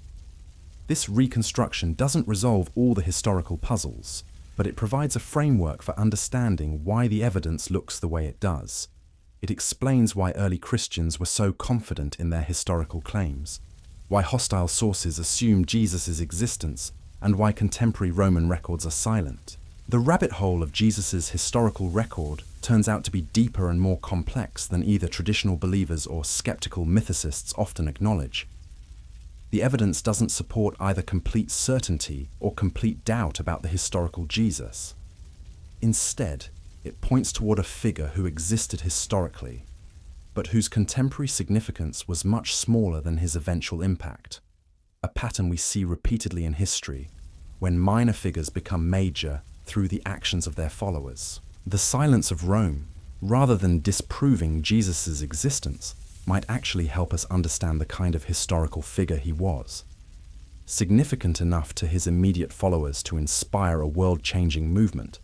This reconstruction doesn't resolve all the historical puzzles, but it provides a framework for understanding why the evidence looks the way it does. It explains why early Christians were so confident in their historical claims, why hostile sources assume Jesus' existence, and why contemporary Roman records are silent. The rabbit hole of Jesus' historical record turns out to be deeper and more complex than either traditional believers or skeptical mythicists often acknowledge. The evidence doesn't support either complete certainty or complete doubt about the historical Jesus. Instead, it points toward a figure who existed historically, but whose contemporary significance was much smaller than his eventual impact, a pattern we see repeatedly in history, when minor figures become major through the actions of their followers. The silence of Rome, rather than disproving Jesus' existence, might actually help us understand the kind of historical figure he was. Significant enough to his immediate followers to inspire a world-changing movement,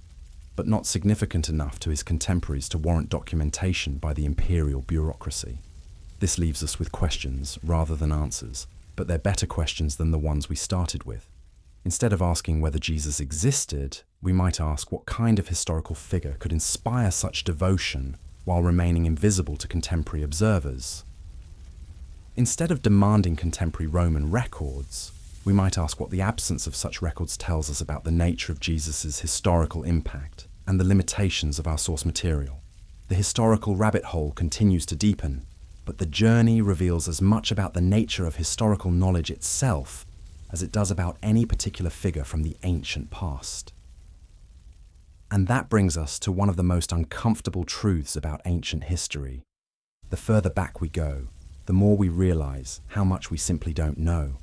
but not significant enough to his contemporaries to warrant documentation by the imperial bureaucracy. This leaves us with questions rather than answers, but they're better questions than the ones we started with. Instead of asking whether Jesus existed, we might ask what kind of historical figure could inspire such devotion while remaining invisible to contemporary observers. Instead of demanding contemporary Roman records, we might ask what the absence of such records tells us about the nature of Jesus' historical impact and the limitations of our source material. The historical rabbit hole continues to deepen, but the journey reveals as much about the nature of historical knowledge itself as it does about any particular figure from the ancient past. And that brings us to one of the most uncomfortable truths about ancient history. The further back we go, the more we realize how much we simply don't know.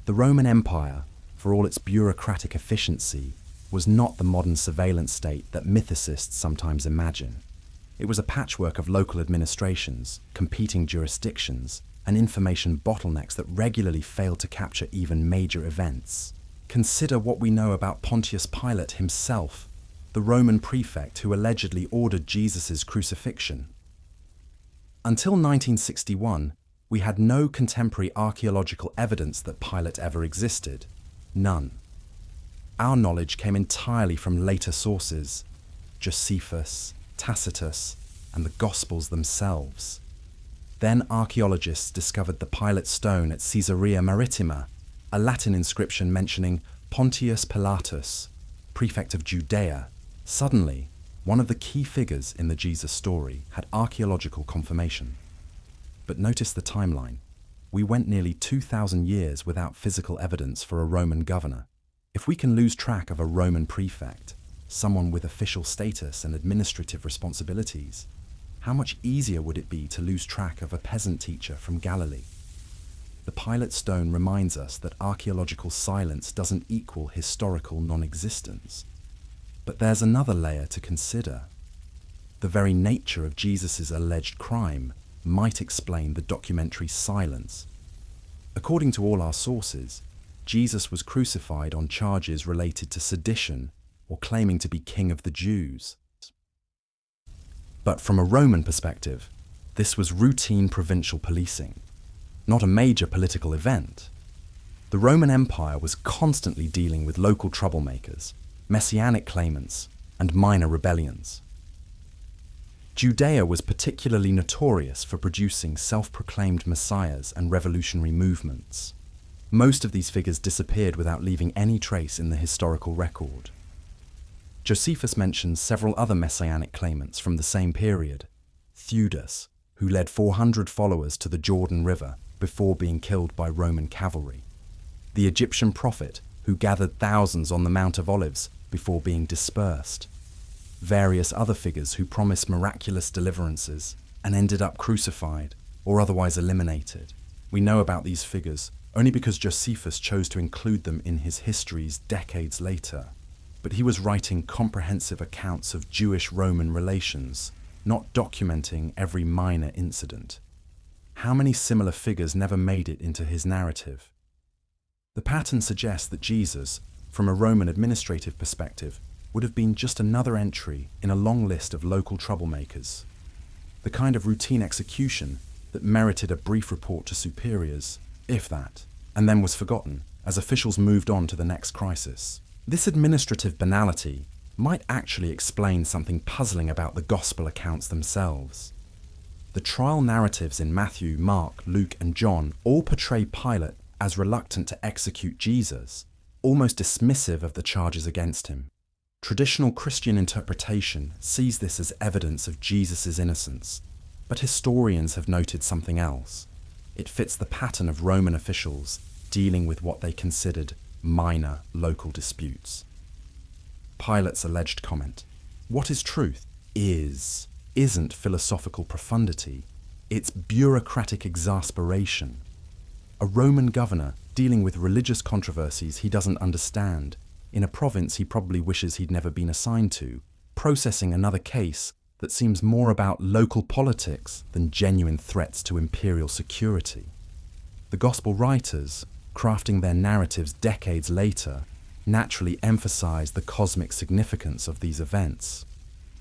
The Roman Empire, for all its bureaucratic efficiency, was not the modern surveillance state that mythicists sometimes imagine. It was a patchwork of local administrations, competing jurisdictions, and information bottlenecks that regularly failed to capture even major events. Consider what we know about Pontius Pilate himself, the Roman prefect who allegedly ordered Jesus' crucifixion. Until 1961, we had no contemporary archaeological evidence that Pilate ever existed. None. Our knowledge came entirely from later sources, Josephus, Tacitus, and the Gospels themselves. Then archaeologists discovered the Pilate stone at Caesarea Maritima, a Latin inscription mentioning Pontius Pilatus, prefect of Judea. Suddenly, one of the key figures in the Jesus story had archaeological confirmation. But notice the timeline. We went nearly 2,000 years without physical evidence for a Roman governor. If we can lose track of a Roman prefect, someone with official status and administrative responsibilities, how much easier would it be to lose track of a peasant teacher from Galilee? The Pilate stone reminds us that archaeological silence doesn't equal historical non-existence. But there's another layer to consider. The very nature of Jesus' alleged crime might explain the documentary silence. According to all our sources, Jesus was crucified on charges related to sedition or claiming to be king of the Jews. But from a Roman perspective, this was routine provincial policing, not a major political event. The Roman Empire was constantly dealing with local troublemakers, messianic claimants, and minor rebellions. Judea was particularly notorious for producing self-proclaimed messiahs and revolutionary movements. Most of these figures disappeared without leaving any trace in the historical record. Josephus mentions several other messianic claimants from the same period. Theudas, who led 400 followers to the Jordan River before being killed by Roman cavalry. The Egyptian prophet, who gathered thousands on the Mount of Olives before being dispersed. Various other figures who promised miraculous deliverances and ended up crucified or otherwise eliminated. We know about these figures only because Josephus chose to include them in his histories decades later. But he was writing comprehensive accounts of Jewish-Roman relations, not documenting every minor incident. How many similar figures never made it into his narrative? The pattern suggests that Jesus, from a Roman administrative perspective, would have been just another entry in a long list of local troublemakers. The kind of routine execution that merited a brief report to superiors, if that, and then was forgotten as officials moved on to the next crisis. This administrative banality might actually explain something puzzling about the gospel accounts themselves. The trial narratives in Matthew, Mark, Luke, and John all portray Pilate as reluctant to execute Jesus, almost dismissive of the charges against him. Traditional Christian interpretation sees this as evidence of Jesus' innocence, but historians have noted something else. It fits the pattern of Roman officials dealing with what they considered minor local disputes. Pilate's alleged comment, "What is truth?" isn't philosophical profundity, it's bureaucratic exasperation. A Roman governor dealing with religious controversies he doesn't understand, in a province he probably wishes he'd never been assigned to, processing another case that seems more about local politics than genuine threats to imperial security. The gospel writers, crafting their narratives decades later, naturally emphasize the cosmic significance of these events.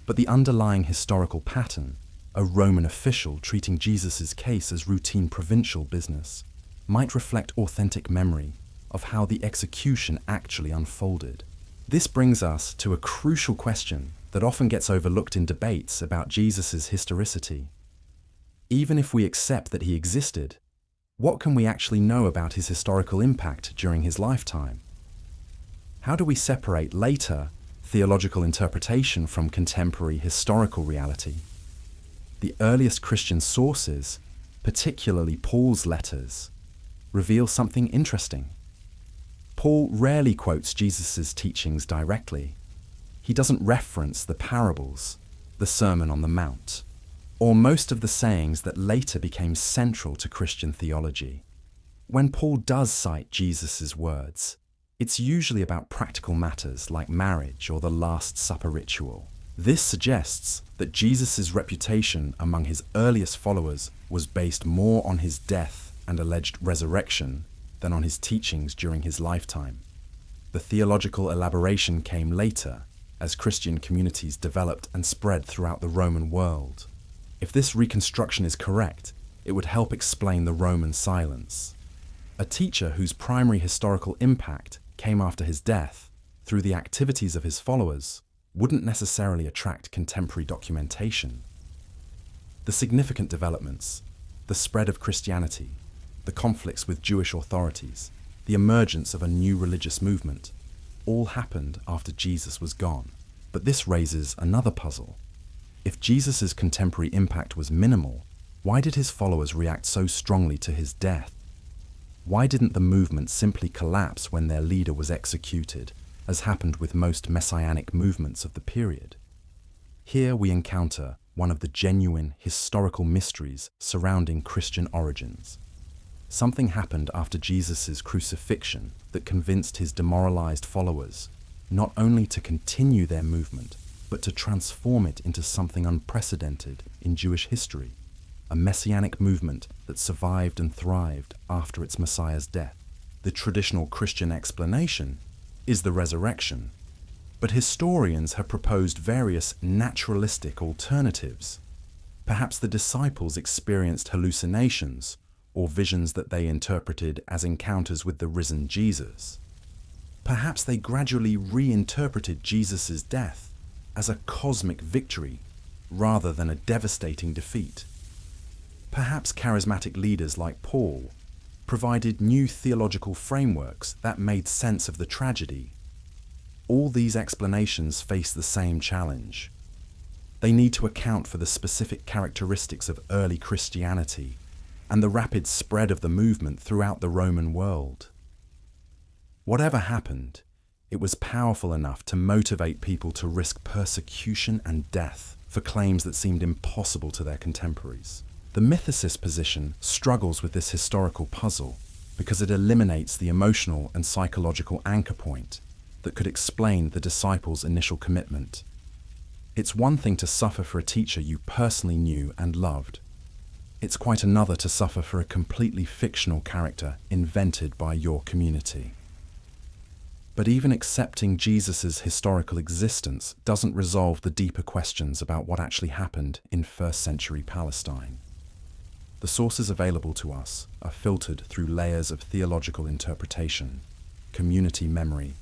But the underlying historical pattern, a Roman official treating Jesus' case as routine provincial business, might reflect authentic memory of how the execution actually unfolded. This brings us to a crucial question that often gets overlooked in debates about Jesus' historicity. Even if we accept that he existed, what can we actually know about his historical impact during his lifetime? How do we separate later, theological interpretation from contemporary historical reality. The earliest Christian sources, particularly Paul's letters, reveal something interesting. Paul rarely quotes Jesus' teachings directly. He doesn't reference the parables, the Sermon on the Mount, or most of the sayings that later became central to Christian theology. When Paul does cite Jesus' words, it's usually about practical matters like marriage or the Last Supper ritual. This suggests that Jesus' reputation among his earliest followers was based more on his death and alleged resurrection than on his teachings during his lifetime. The theological elaboration came later, as Christian communities developed and spread throughout the Roman world. If this reconstruction is correct, it would help explain the Roman silence. A teacher whose primary historical impact came after his death, through the activities of his followers, wouldn't necessarily attract contemporary documentation. The significant developments, the spread of Christianity, the conflicts with Jewish authorities, the emergence of a new religious movement, all happened after Jesus was gone. But this raises another puzzle. If Jesus' contemporary impact was minimal, why did his followers react so strongly to his death? Why didn't the movement simply collapse when their leader was executed, as happened with most messianic movements of the period? Here we encounter one of the genuine historical mysteries surrounding Christian origins. Something happened after Jesus' crucifixion that convinced his demoralized followers not only to continue their movement, but to transform it into something unprecedented in Jewish history, a messianic movement that survived and thrived after its Messiah's death. The traditional Christian explanation is the resurrection, but historians have proposed various naturalistic alternatives. Perhaps the disciples experienced hallucinations or visions that they interpreted as encounters with the risen Jesus. Perhaps they gradually reinterpreted Jesus' death as a cosmic victory rather than a devastating defeat. Perhaps charismatic leaders like Paul provided new theological frameworks that made sense of the tragedy. All these explanations face the same challenge. They need to account for the specific characteristics of early Christianity and the rapid spread of the movement throughout the Roman world. Whatever happened, it was powerful enough to motivate people to risk persecution and death for claims that seemed impossible to their contemporaries. The mythicist position struggles with this historical puzzle because it eliminates the emotional and psychological anchor point that could explain the disciples' initial commitment. It's one thing to suffer for a teacher you personally knew and loved. It's quite another to suffer for a completely fictional character invented by your community. But even accepting Jesus' historical existence doesn't resolve the deeper questions about what actually happened in first-century Palestine. The sources available to us are filtered through layers of theological interpretation, community memory,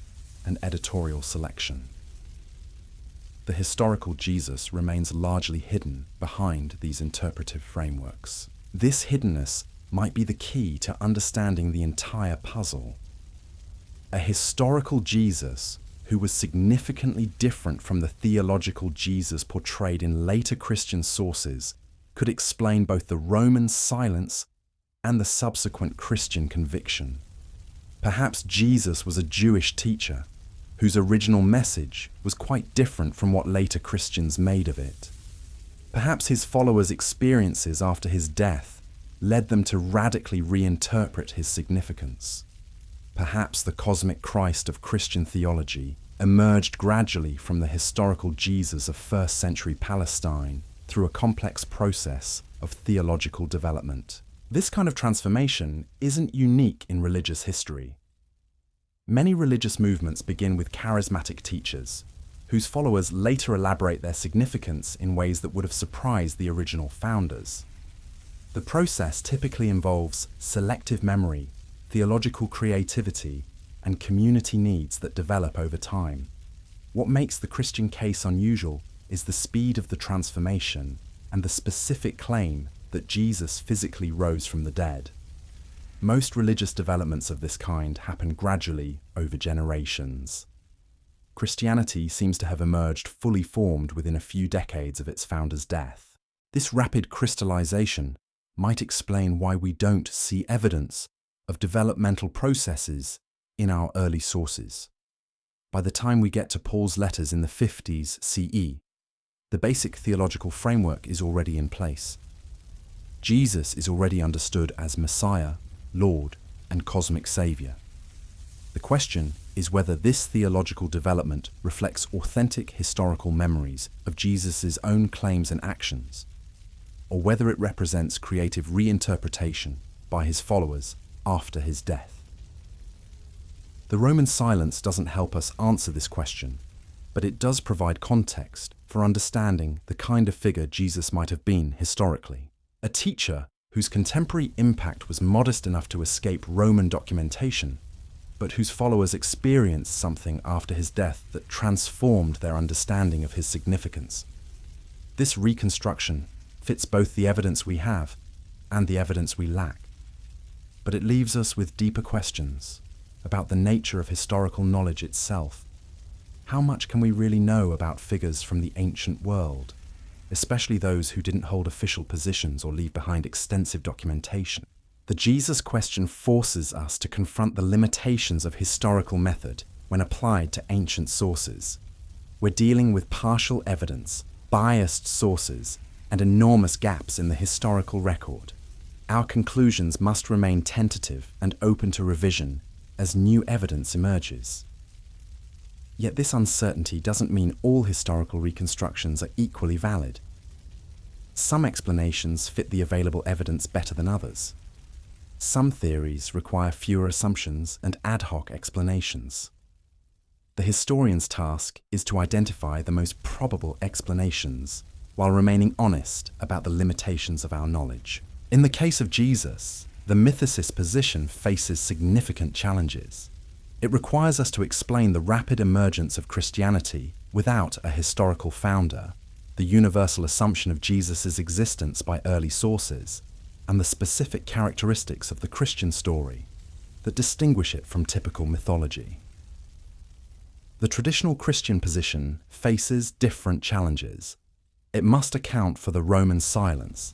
and editorial selection. The historical Jesus remains largely hidden behind these interpretive frameworks. This hiddenness might be the key to understanding the entire puzzle. A historical Jesus who was significantly different from the theological Jesus portrayed in later Christian sources could explain both the Roman silence and the subsequent Christian conviction. Perhaps Jesus was a Jewish teacher whose original message was quite different from what later Christians made of it. Perhaps his followers' experiences after his death led them to radically reinterpret his significance. Perhaps the cosmic Christ of Christian theology emerged gradually from the historical Jesus of first-century Palestine through a complex process of theological development. This kind of transformation isn't unique in religious history. Many religious movements begin with charismatic teachers, whose followers later elaborate their significance in ways that would have surprised the original founders. The process typically involves selective memory, theological creativity, and community needs that develop over time. What makes the Christian case unusual is the speed of the transformation and the specific claim that Jesus physically rose from the dead. Most religious developments of this kind happen gradually over generations. Christianity seems to have emerged fully formed within a few decades of its founder's death. This rapid crystallization might explain why we don't see evidence of developmental processes in our early sources. By the time we get to Paul's letters in the 50s CE, the basic theological framework is already in place. Jesus is already understood as Messiah, Lord, and cosmic Savior. The question is whether this theological development reflects authentic historical memories of Jesus' own claims and actions, or whether it represents creative reinterpretation by his followers after his death. The Roman silence doesn't help us answer this question, but it does provide context for understanding the kind of figure Jesus might have been historically. A teacher whose contemporary impact was modest enough to escape Roman documentation, but whose followers experienced something after his death that transformed their understanding of his significance. This reconstruction fits both the evidence we have and the evidence we lack, but it leaves us with deeper questions about the nature of historical knowledge itself. How much can we really know about figures from the ancient world, especially those who didn't hold official positions or leave behind extensive documentation? The Jesus question forces us to confront the limitations of historical method when applied to ancient sources. We're dealing with partial evidence, biased sources, and enormous gaps in the historical record. Our conclusions must remain tentative and open to revision as new evidence emerges. Yet this uncertainty doesn't mean all historical reconstructions are equally valid. Some explanations fit the available evidence better than others. Some theories require fewer assumptions and ad hoc explanations. The historian's task is to identify the most probable explanations while remaining honest about the limitations of our knowledge. In the case of Jesus, the mythicist position faces significant challenges. It requires us to explain the rapid emergence of Christianity without a historical founder, the universal assumption of Jesus' existence by early sources, and the specific characteristics of the Christian story that distinguish it from typical mythology. The traditional Christian position faces different challenges. It must account for the Roman silence,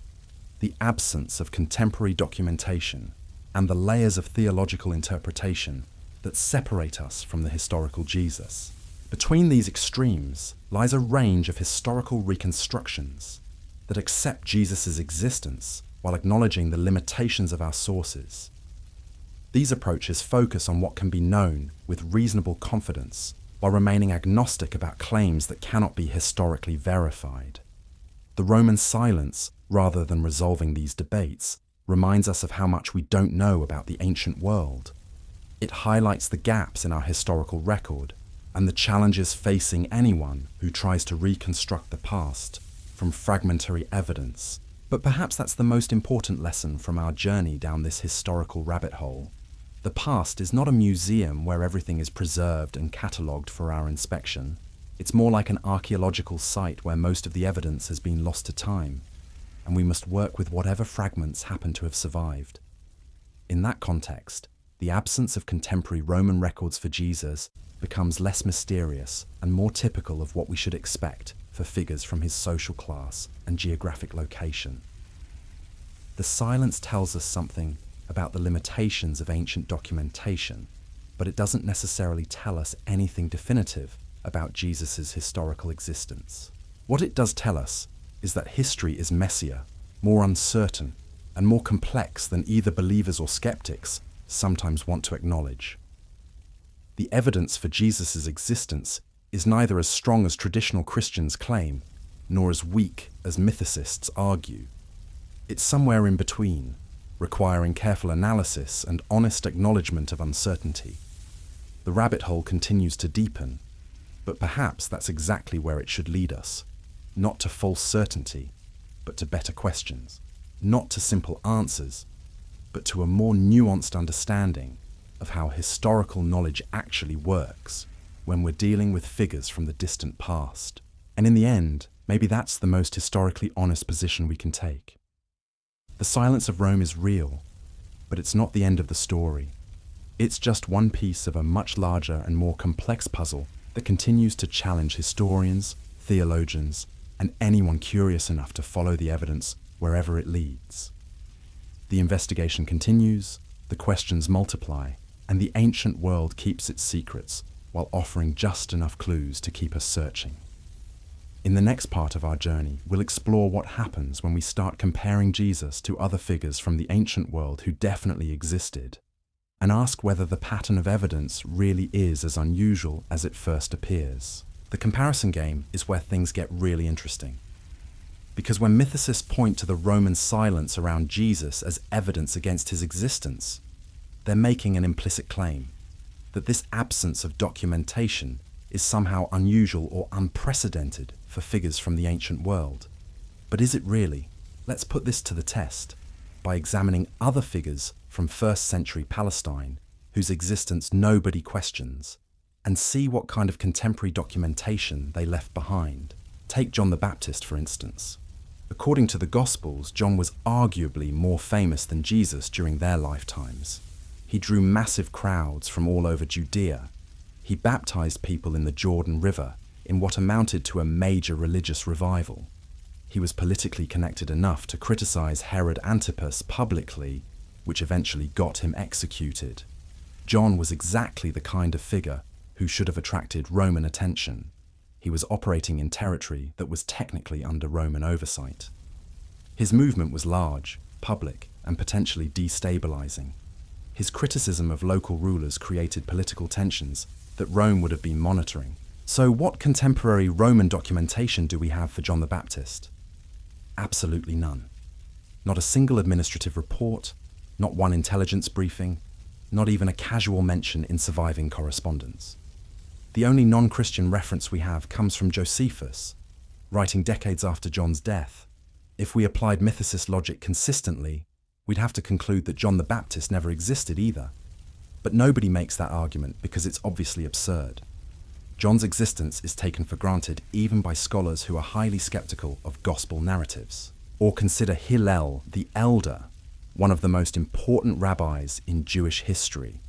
the absence of contemporary documentation, and the layers of theological interpretation that separate us from the historical Jesus. Between these extremes lies a range of historical reconstructions that accept Jesus' existence while acknowledging the limitations of our sources. These approaches focus on what can be known with reasonable confidence while remaining agnostic about claims that cannot be historically verified. The Roman silence, rather than resolving these debates, reminds us of how much we don't know about the ancient world. It highlights the gaps in our historical record and the challenges facing anyone who tries to reconstruct the past from fragmentary evidence. But perhaps that's the most important lesson from our journey down this historical rabbit hole. The past is not a museum where everything is preserved and catalogued for our inspection. It's more like an archaeological site where most of the evidence has been lost to time, and we must work with whatever fragments happen to have survived. In that context, the absence of contemporary Roman records for Jesus becomes less mysterious and more typical of what we should expect for figures from his social class and geographic location. The silence tells us something about the limitations of ancient documentation, but it doesn't necessarily tell us anything definitive about Jesus' historical existence. What it does tell us is that history is messier, more uncertain, and more complex than either believers or skeptics sometimes want to acknowledge. The evidence for Jesus' existence is neither as strong as traditional Christians claim, nor as weak as mythicists argue. It's somewhere in between, requiring careful analysis and honest acknowledgement of uncertainty. The rabbit hole continues to deepen, but perhaps that's exactly where it should lead us, not to false certainty, but to better questions, not to simple answers, but to a more nuanced understanding of how historical knowledge actually works when we're dealing with figures from the distant past. And in the end, maybe that's the most historically honest position we can take. The silence of Rome is real, but it's not the end of the story. It's just one piece of a much larger and more complex puzzle that continues to challenge historians, theologians, and anyone curious enough to follow the evidence wherever it leads. The investigation continues, the questions multiply, and the ancient world keeps its secrets while offering just enough clues to keep us searching. In the next part of our journey, we'll explore what happens when we start comparing Jesus to other figures from the ancient world who definitely existed, and ask whether the pattern of evidence really is as unusual as it first appears. The comparison game is where things get really interesting. Because when mythicists point to the Roman silence around Jesus as evidence against his existence, they're making an implicit claim that this absence of documentation is somehow unusual or unprecedented for figures from the ancient world. But is it really? Let's put this to the test by examining other figures from 1st century Palestine whose existence nobody questions, and see what kind of contemporary documentation they left behind. Take John the Baptist, for instance. According to the Gospels, John was arguably more famous than Jesus during their lifetimes. He drew massive crowds from all over Judea. He baptized people in the Jordan River in what amounted to a major religious revival. He was politically connected enough to criticize Herod Antipas publicly, which eventually got him executed. John was exactly the kind of figure who should have attracted Roman attention. He was operating in territory that was technically under Roman oversight. His movement was large, public, and potentially destabilizing. His criticism of local rulers created political tensions that Rome would have been monitoring. So what contemporary Roman documentation do we have for John the Baptist? Absolutely none. Not a single administrative report, not one intelligence briefing, not even a casual mention in surviving correspondence. The only non-Christian reference we have comes from Josephus, writing decades after John's death. If we applied mythicist logic consistently, we'd have to conclude that John the Baptist never existed either. But nobody makes that argument because it's obviously absurd. John's existence is taken for granted even by scholars who are highly skeptical of gospel narratives. Or consider Hillel the Elder, one of the most important rabbis in Jewish history.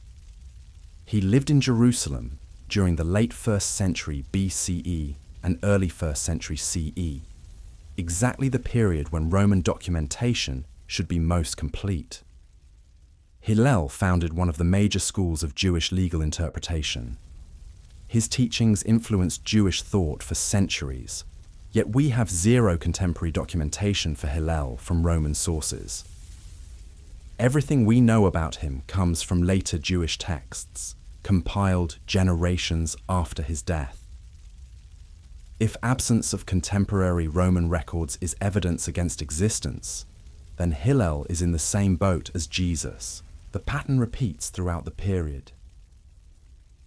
He lived in Jerusalem during the late 1st century BCE and early 1st century CE, exactly the period when Roman documentation should be most complete. Hillel founded one of the major schools of Jewish legal interpretation. His teachings influenced Jewish thought for centuries, yet we have zero contemporary documentation for Hillel from Roman sources. Everything we know about him comes from later Jewish texts, compiled generations after his death. If absence of contemporary Roman records is evidence against existence, then Hillel is in the same boat as Jesus. The pattern repeats throughout the period.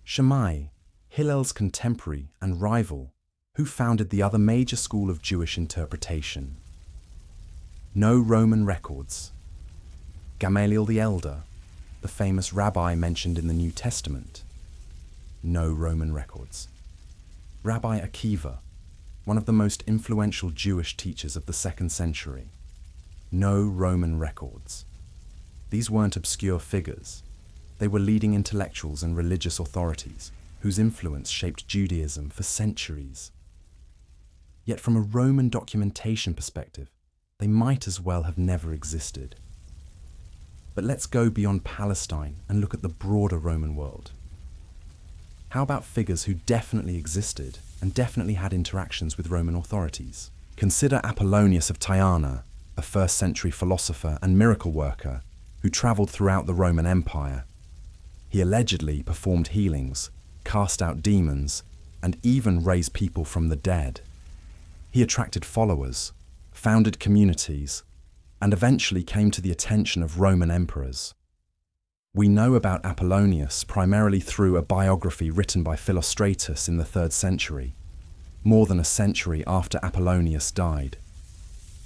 Shammai, Hillel's contemporary and rival, who founded the other major school of Jewish interpretation. No Roman records. Gamaliel the Elder, the famous rabbi mentioned in the New Testament. No Roman records. Rabbi Akiva, one of the most influential Jewish teachers of the 2nd century. No Roman records. These weren't obscure figures. They were leading intellectuals and religious authorities whose influence shaped Judaism for centuries. Yet from a Roman documentation perspective, they might as well have never existed. But let's go beyond Palestine and look at the broader Roman world. How about figures who definitely existed and definitely had interactions with Roman authorities? Consider Apollonius of Tyana, a 1st century philosopher and miracle worker who traveled throughout the Roman Empire. He allegedly performed healings, cast out demons, and even raised people from the dead. He attracted followers, founded communities, and eventually came to the attention of Roman emperors. We know about Apollonius primarily through a biography written by Philostratus in the 3rd century, more than a century after Apollonius died.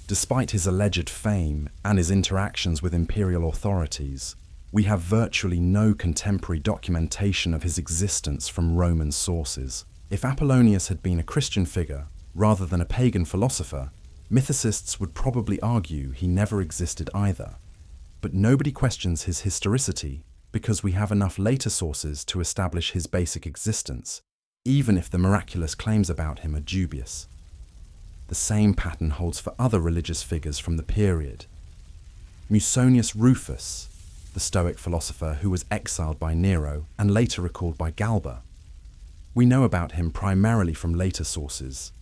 Despite his alleged fame and his interactions with imperial authorities, we have virtually no contemporary documentation of his existence from Roman sources. If Apollonius had been a Christian figure rather than a pagan philosopher, mythicists would probably argue he never existed either. But nobody questions his historicity because we have enough later sources to establish his basic existence, even if the miraculous claims about him are dubious. The same pattern holds for other religious figures from the period. Musonius Rufus, the Stoic philosopher who was exiled by Nero and later recalled by Galba. We know about him primarily from later sources.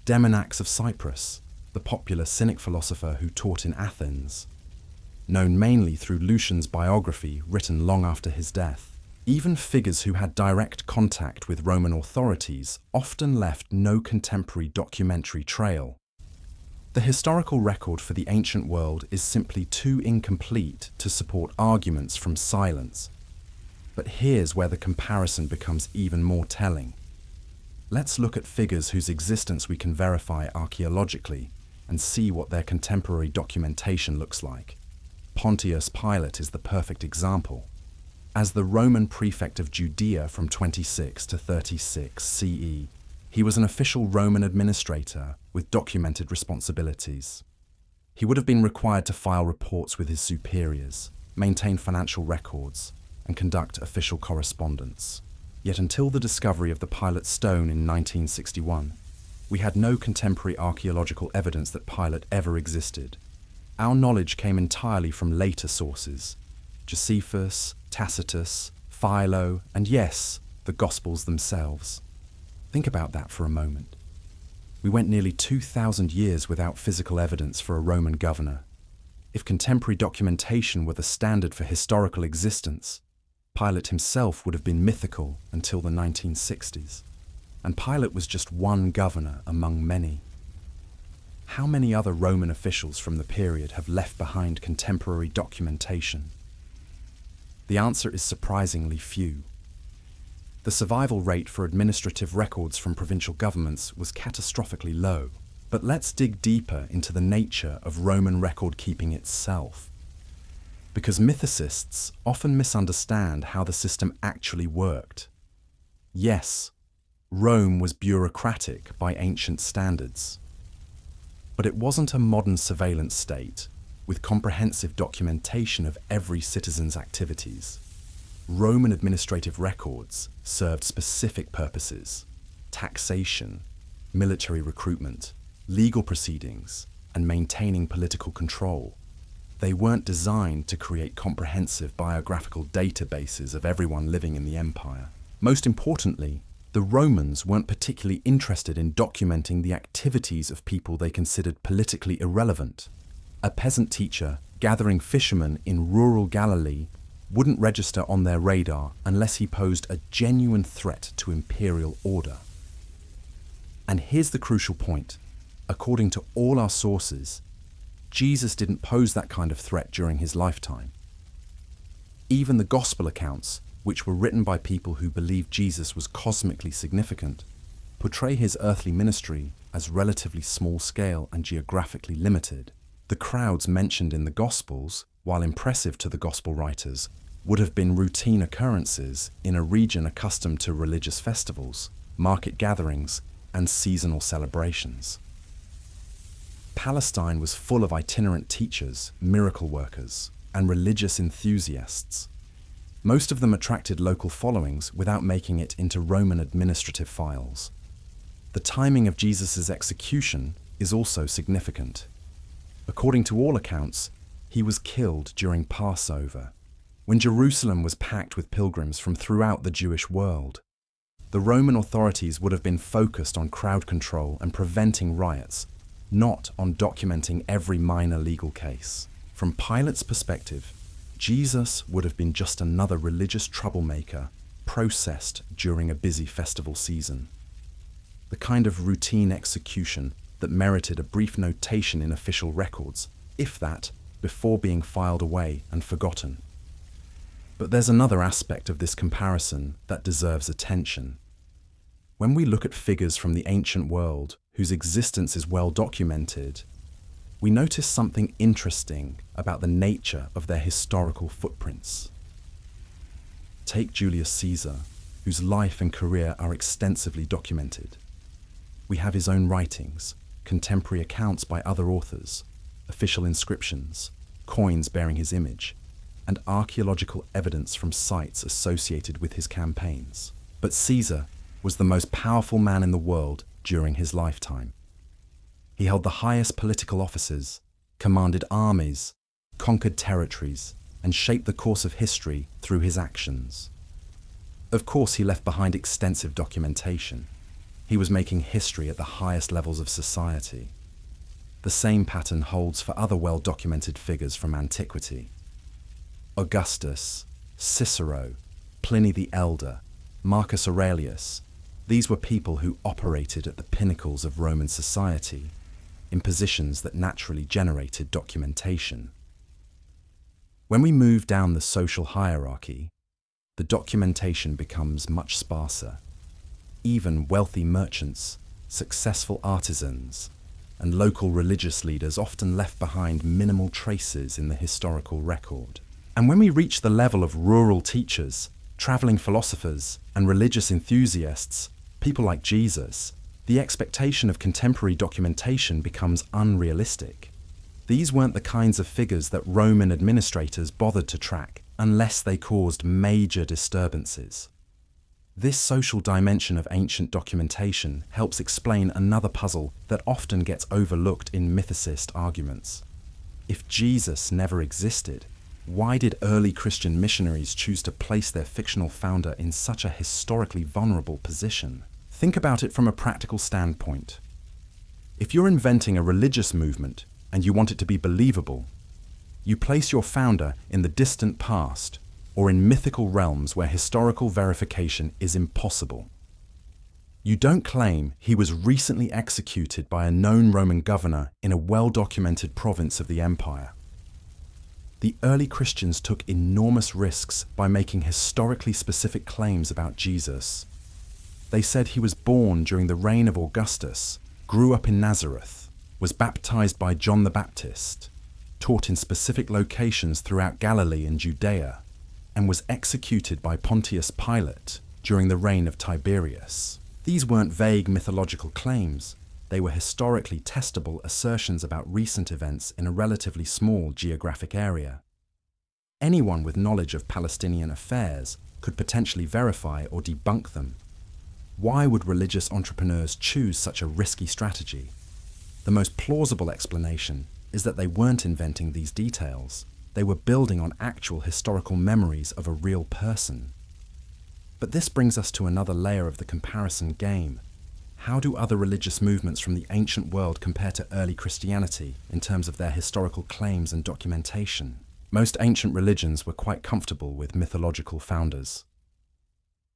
Demonax of Cyprus, the popular Cynic philosopher who taught in Athens, known mainly through Lucian's biography written long after his death. Even figures who had direct contact with Roman authorities often left no contemporary documentary trail. The historical record for the ancient world is simply too incomplete to support arguments from silence. But here's where the comparison becomes even more telling. Let's look at figures whose existence we can verify archaeologically and see what their contemporary documentation looks like. Pontius Pilate is the perfect example. As the Roman prefect of Judea from 26 to 36 CE, he was an official Roman administrator with documented responsibilities. He would have been required to file reports with his superiors, maintain financial records, and conduct official correspondence. Yet until the discovery of the Pilate stone in 1961, we had no contemporary archaeological evidence that Pilate ever existed. Our knowledge came entirely from later sources: Josephus, Tacitus, Philo, and yes, the Gospels themselves. Think about that for a moment. We went nearly 2,000 years without physical evidence for a Roman governor. If contemporary documentation were the standard for historical existence, Pilate himself would have been mythical until the 1960s. And Pilate was just one governor among many. How many other Roman officials from the period have left behind contemporary documentation? The answer is surprisingly few. The survival rate for administrative records from provincial governments was catastrophically low. But let's dig deeper into the nature of Roman record-keeping itself. Because mythicists often misunderstand how the system actually worked. Yes, Rome was bureaucratic by ancient standards. But it wasn't a modern surveillance state with comprehensive documentation of every citizen's activities. Roman administrative records served specific purposes: taxation, military recruitment, legal proceedings, and maintaining political control. They weren't designed to create comprehensive biographical databases of everyone living in the empire. Most importantly, the Romans weren't particularly interested in documenting the activities of people they considered politically irrelevant. A peasant teacher gathering fishermen in rural Galilee wouldn't register on their radar unless he posed a genuine threat to imperial order. And here's the crucial point. According to all our sources, Jesus didn't pose that kind of threat during his lifetime. Even the gospel accounts, which were written by people who believed Jesus was cosmically significant, portray his earthly ministry as relatively small-scale and geographically limited. The crowds mentioned in the Gospels, while impressive to the Gospel writers, would have been routine occurrences in a region accustomed to religious festivals, market gatherings, and seasonal celebrations. Palestine was full of itinerant teachers, miracle workers, and religious enthusiasts. Most of them attracted local followings without making it into Roman administrative files. The timing of Jesus' execution is also significant. According to all accounts, he was killed during Passover, when Jerusalem was packed with pilgrims from throughout the Jewish world. The Roman authorities would have been focused on crowd control and preventing riots, not on documenting every minor legal case. From Pilate's perspective, Jesus would have been just another religious troublemaker processed during a busy festival season. The kind of routine execution that merited a brief notation in official records, if that, before being filed away and forgotten. But there's another aspect of this comparison that deserves attention. When we look at figures from the ancient world whose existence is well documented, we notice something interesting about the nature of their historical footprints. Take Julius Caesar, whose life and career are extensively documented. We have his own writings, contemporary accounts by other authors, official inscriptions, coins bearing his image, and archaeological evidence from sites associated with his campaigns. But Caesar, was the most powerful man in the world during his lifetime. He held the highest political offices, commanded armies, conquered territories, and shaped the course of history through his actions. Of course, he left behind extensive documentation. He was making history at the highest levels of society. The same pattern holds for other well-documented figures from antiquity. Augustus, Cicero, Pliny the Elder, Marcus Aurelius, these were people who operated at the pinnacles of Roman society, in positions that naturally generated documentation. When we move down the social hierarchy, the documentation becomes much sparser. Even wealthy merchants, successful artisans, and local religious leaders often left behind minimal traces in the historical record. And when we reach the level of rural teachers, traveling philosophers, and religious enthusiasts, people like Jesus, the expectation of contemporary documentation becomes unrealistic. These weren't the kinds of figures that Roman administrators bothered to track unless they caused major disturbances. This social dimension of ancient documentation helps explain another puzzle that often gets overlooked in mythicist arguments. If Jesus never existed, why did early Christian missionaries choose to place their fictional founder in such a historically vulnerable position? Think about it from a practical standpoint. If you're inventing a religious movement and you want it to be believable, you place your founder in the distant past or in mythical realms where historical verification is impossible. You don't claim he was recently executed by a known Roman governor in a well-documented province of the empire. The early Christians took enormous risks by making historically specific claims about Jesus. They said he was born during the reign of Augustus, grew up in Nazareth, was baptized by John the Baptist, taught in specific locations throughout Galilee and Judea, and was executed by Pontius Pilate during the reign of Tiberius. These weren't vague mythological claims. They were historically testable assertions about recent events in a relatively small geographic area. Anyone with knowledge of Palestinian affairs could potentially verify or debunk them. Why would religious entrepreneurs choose such a risky strategy? The most plausible explanation is that they weren't inventing these details. They were building on actual historical memories of a real person. But this brings us to another layer of the comparison game. How do other religious movements from the ancient world compare to early Christianity in terms of their historical claims and documentation? Most ancient religions were quite comfortable with mythological founders.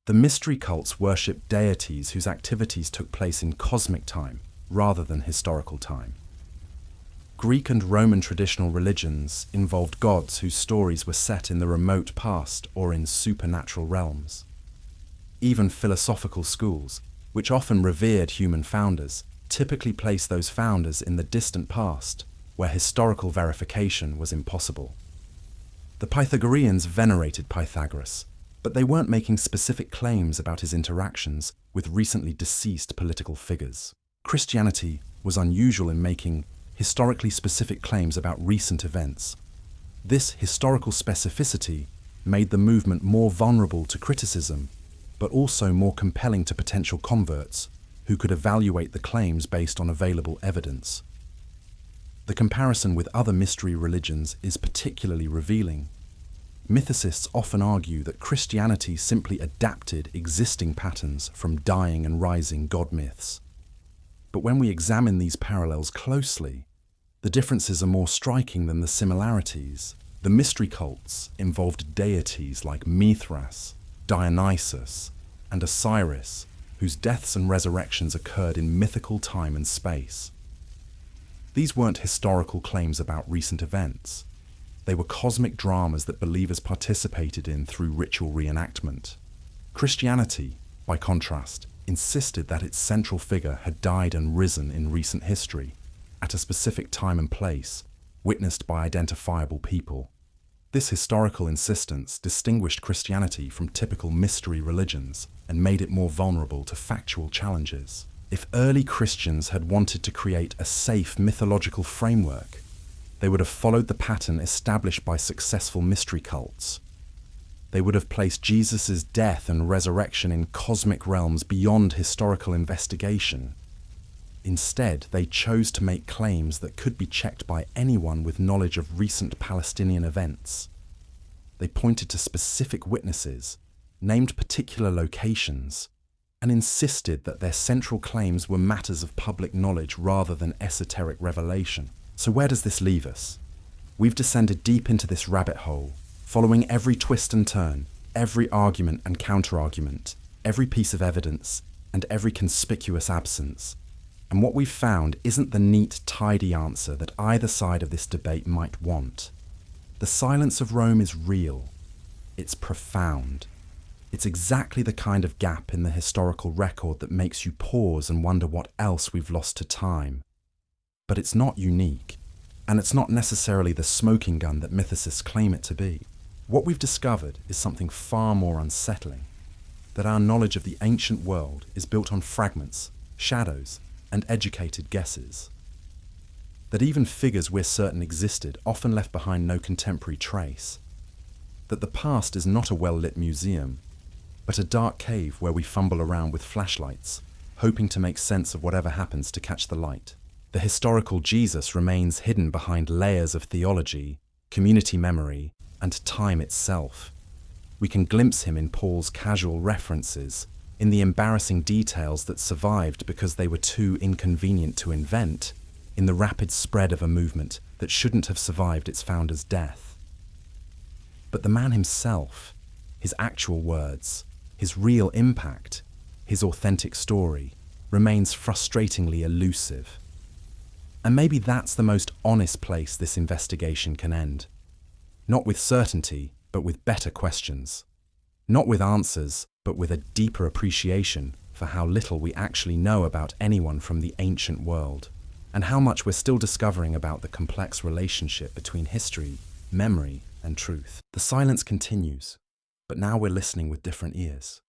The mystery cults worshipped deities whose activities took place in cosmic time rather than historical time. Greek and Roman traditional religions involved gods whose stories were set in the remote past or in supernatural realms. Even philosophical schools, which often revered human founders, typically placed those founders in the distant past, where historical verification was impossible. The Pythagoreans venerated Pythagoras, but they weren't making specific claims about his interactions with recently deceased political figures. Christianity was unusual in making historically specific claims about recent events. This historical specificity made the movement more vulnerable to criticism, but also more compelling to potential converts who could evaluate the claims based on available evidence. The comparison with other mystery religions is particularly revealing. Mythicists often argue that Christianity simply adapted existing patterns from dying and rising god myths. But when we examine these parallels closely, the differences are more striking than the similarities. The mystery cults involved deities like Mithras, Dionysus, and Osiris, whose deaths and resurrections occurred in mythical time and space. These weren't historical claims about recent events. They were cosmic dramas that believers participated in through ritual reenactment. Christianity, by contrast, insisted that its central figure had died and risen in recent history, at a specific time and place, witnessed by identifiable people. This historical insistence distinguished Christianity from typical mystery religions and made it more vulnerable to factual challenges. If early Christians had wanted to create a safe mythological framework, they would have followed the pattern established by successful mystery cults. They would have placed Jesus' death and resurrection in cosmic realms beyond historical investigation. Instead, they chose to make claims that could be checked by anyone with knowledge of recent Palestinian events. They pointed to specific witnesses, named particular locations, and insisted that their central claims were matters of public knowledge rather than esoteric revelation. So where does this leave us? We've descended deep into this rabbit hole, following every twist and turn, every argument and counter-argument, every piece of evidence, and every conspicuous absence. And what we've found isn't the neat, tidy answer that either side of this debate might want. The silence of Rome is real. It's profound. It's exactly the kind of gap in the historical record that makes you pause and wonder what else we've lost to time. But it's not unique, and it's not necessarily the smoking gun that mythicists claim it to be. What we've discovered is something far more unsettling, that our knowledge of the ancient world is built on fragments, shadows, and educated guesses. That even figures we're certain existed often left behind no contemporary trace. That the past is not a well-lit museum, but a dark cave where we fumble around with flashlights, hoping to make sense of whatever happens to catch the light. The historical Jesus remains hidden behind layers of theology, community memory, and time itself. We can glimpse him in Paul's casual references, in the embarrassing details that survived because they were too inconvenient to invent, in the rapid spread of a movement that shouldn't have survived its founder's death. But the man himself, his actual words, his real impact, his authentic story, remains frustratingly elusive. And maybe that's the most honest place this investigation can end. Not with certainty, but with better questions. Not with answers, but with a deeper appreciation for how little we actually know about anyone from the ancient world, and how much we're still discovering about the complex relationship between history, memory, and truth. The silence continues, but now we're listening with different ears.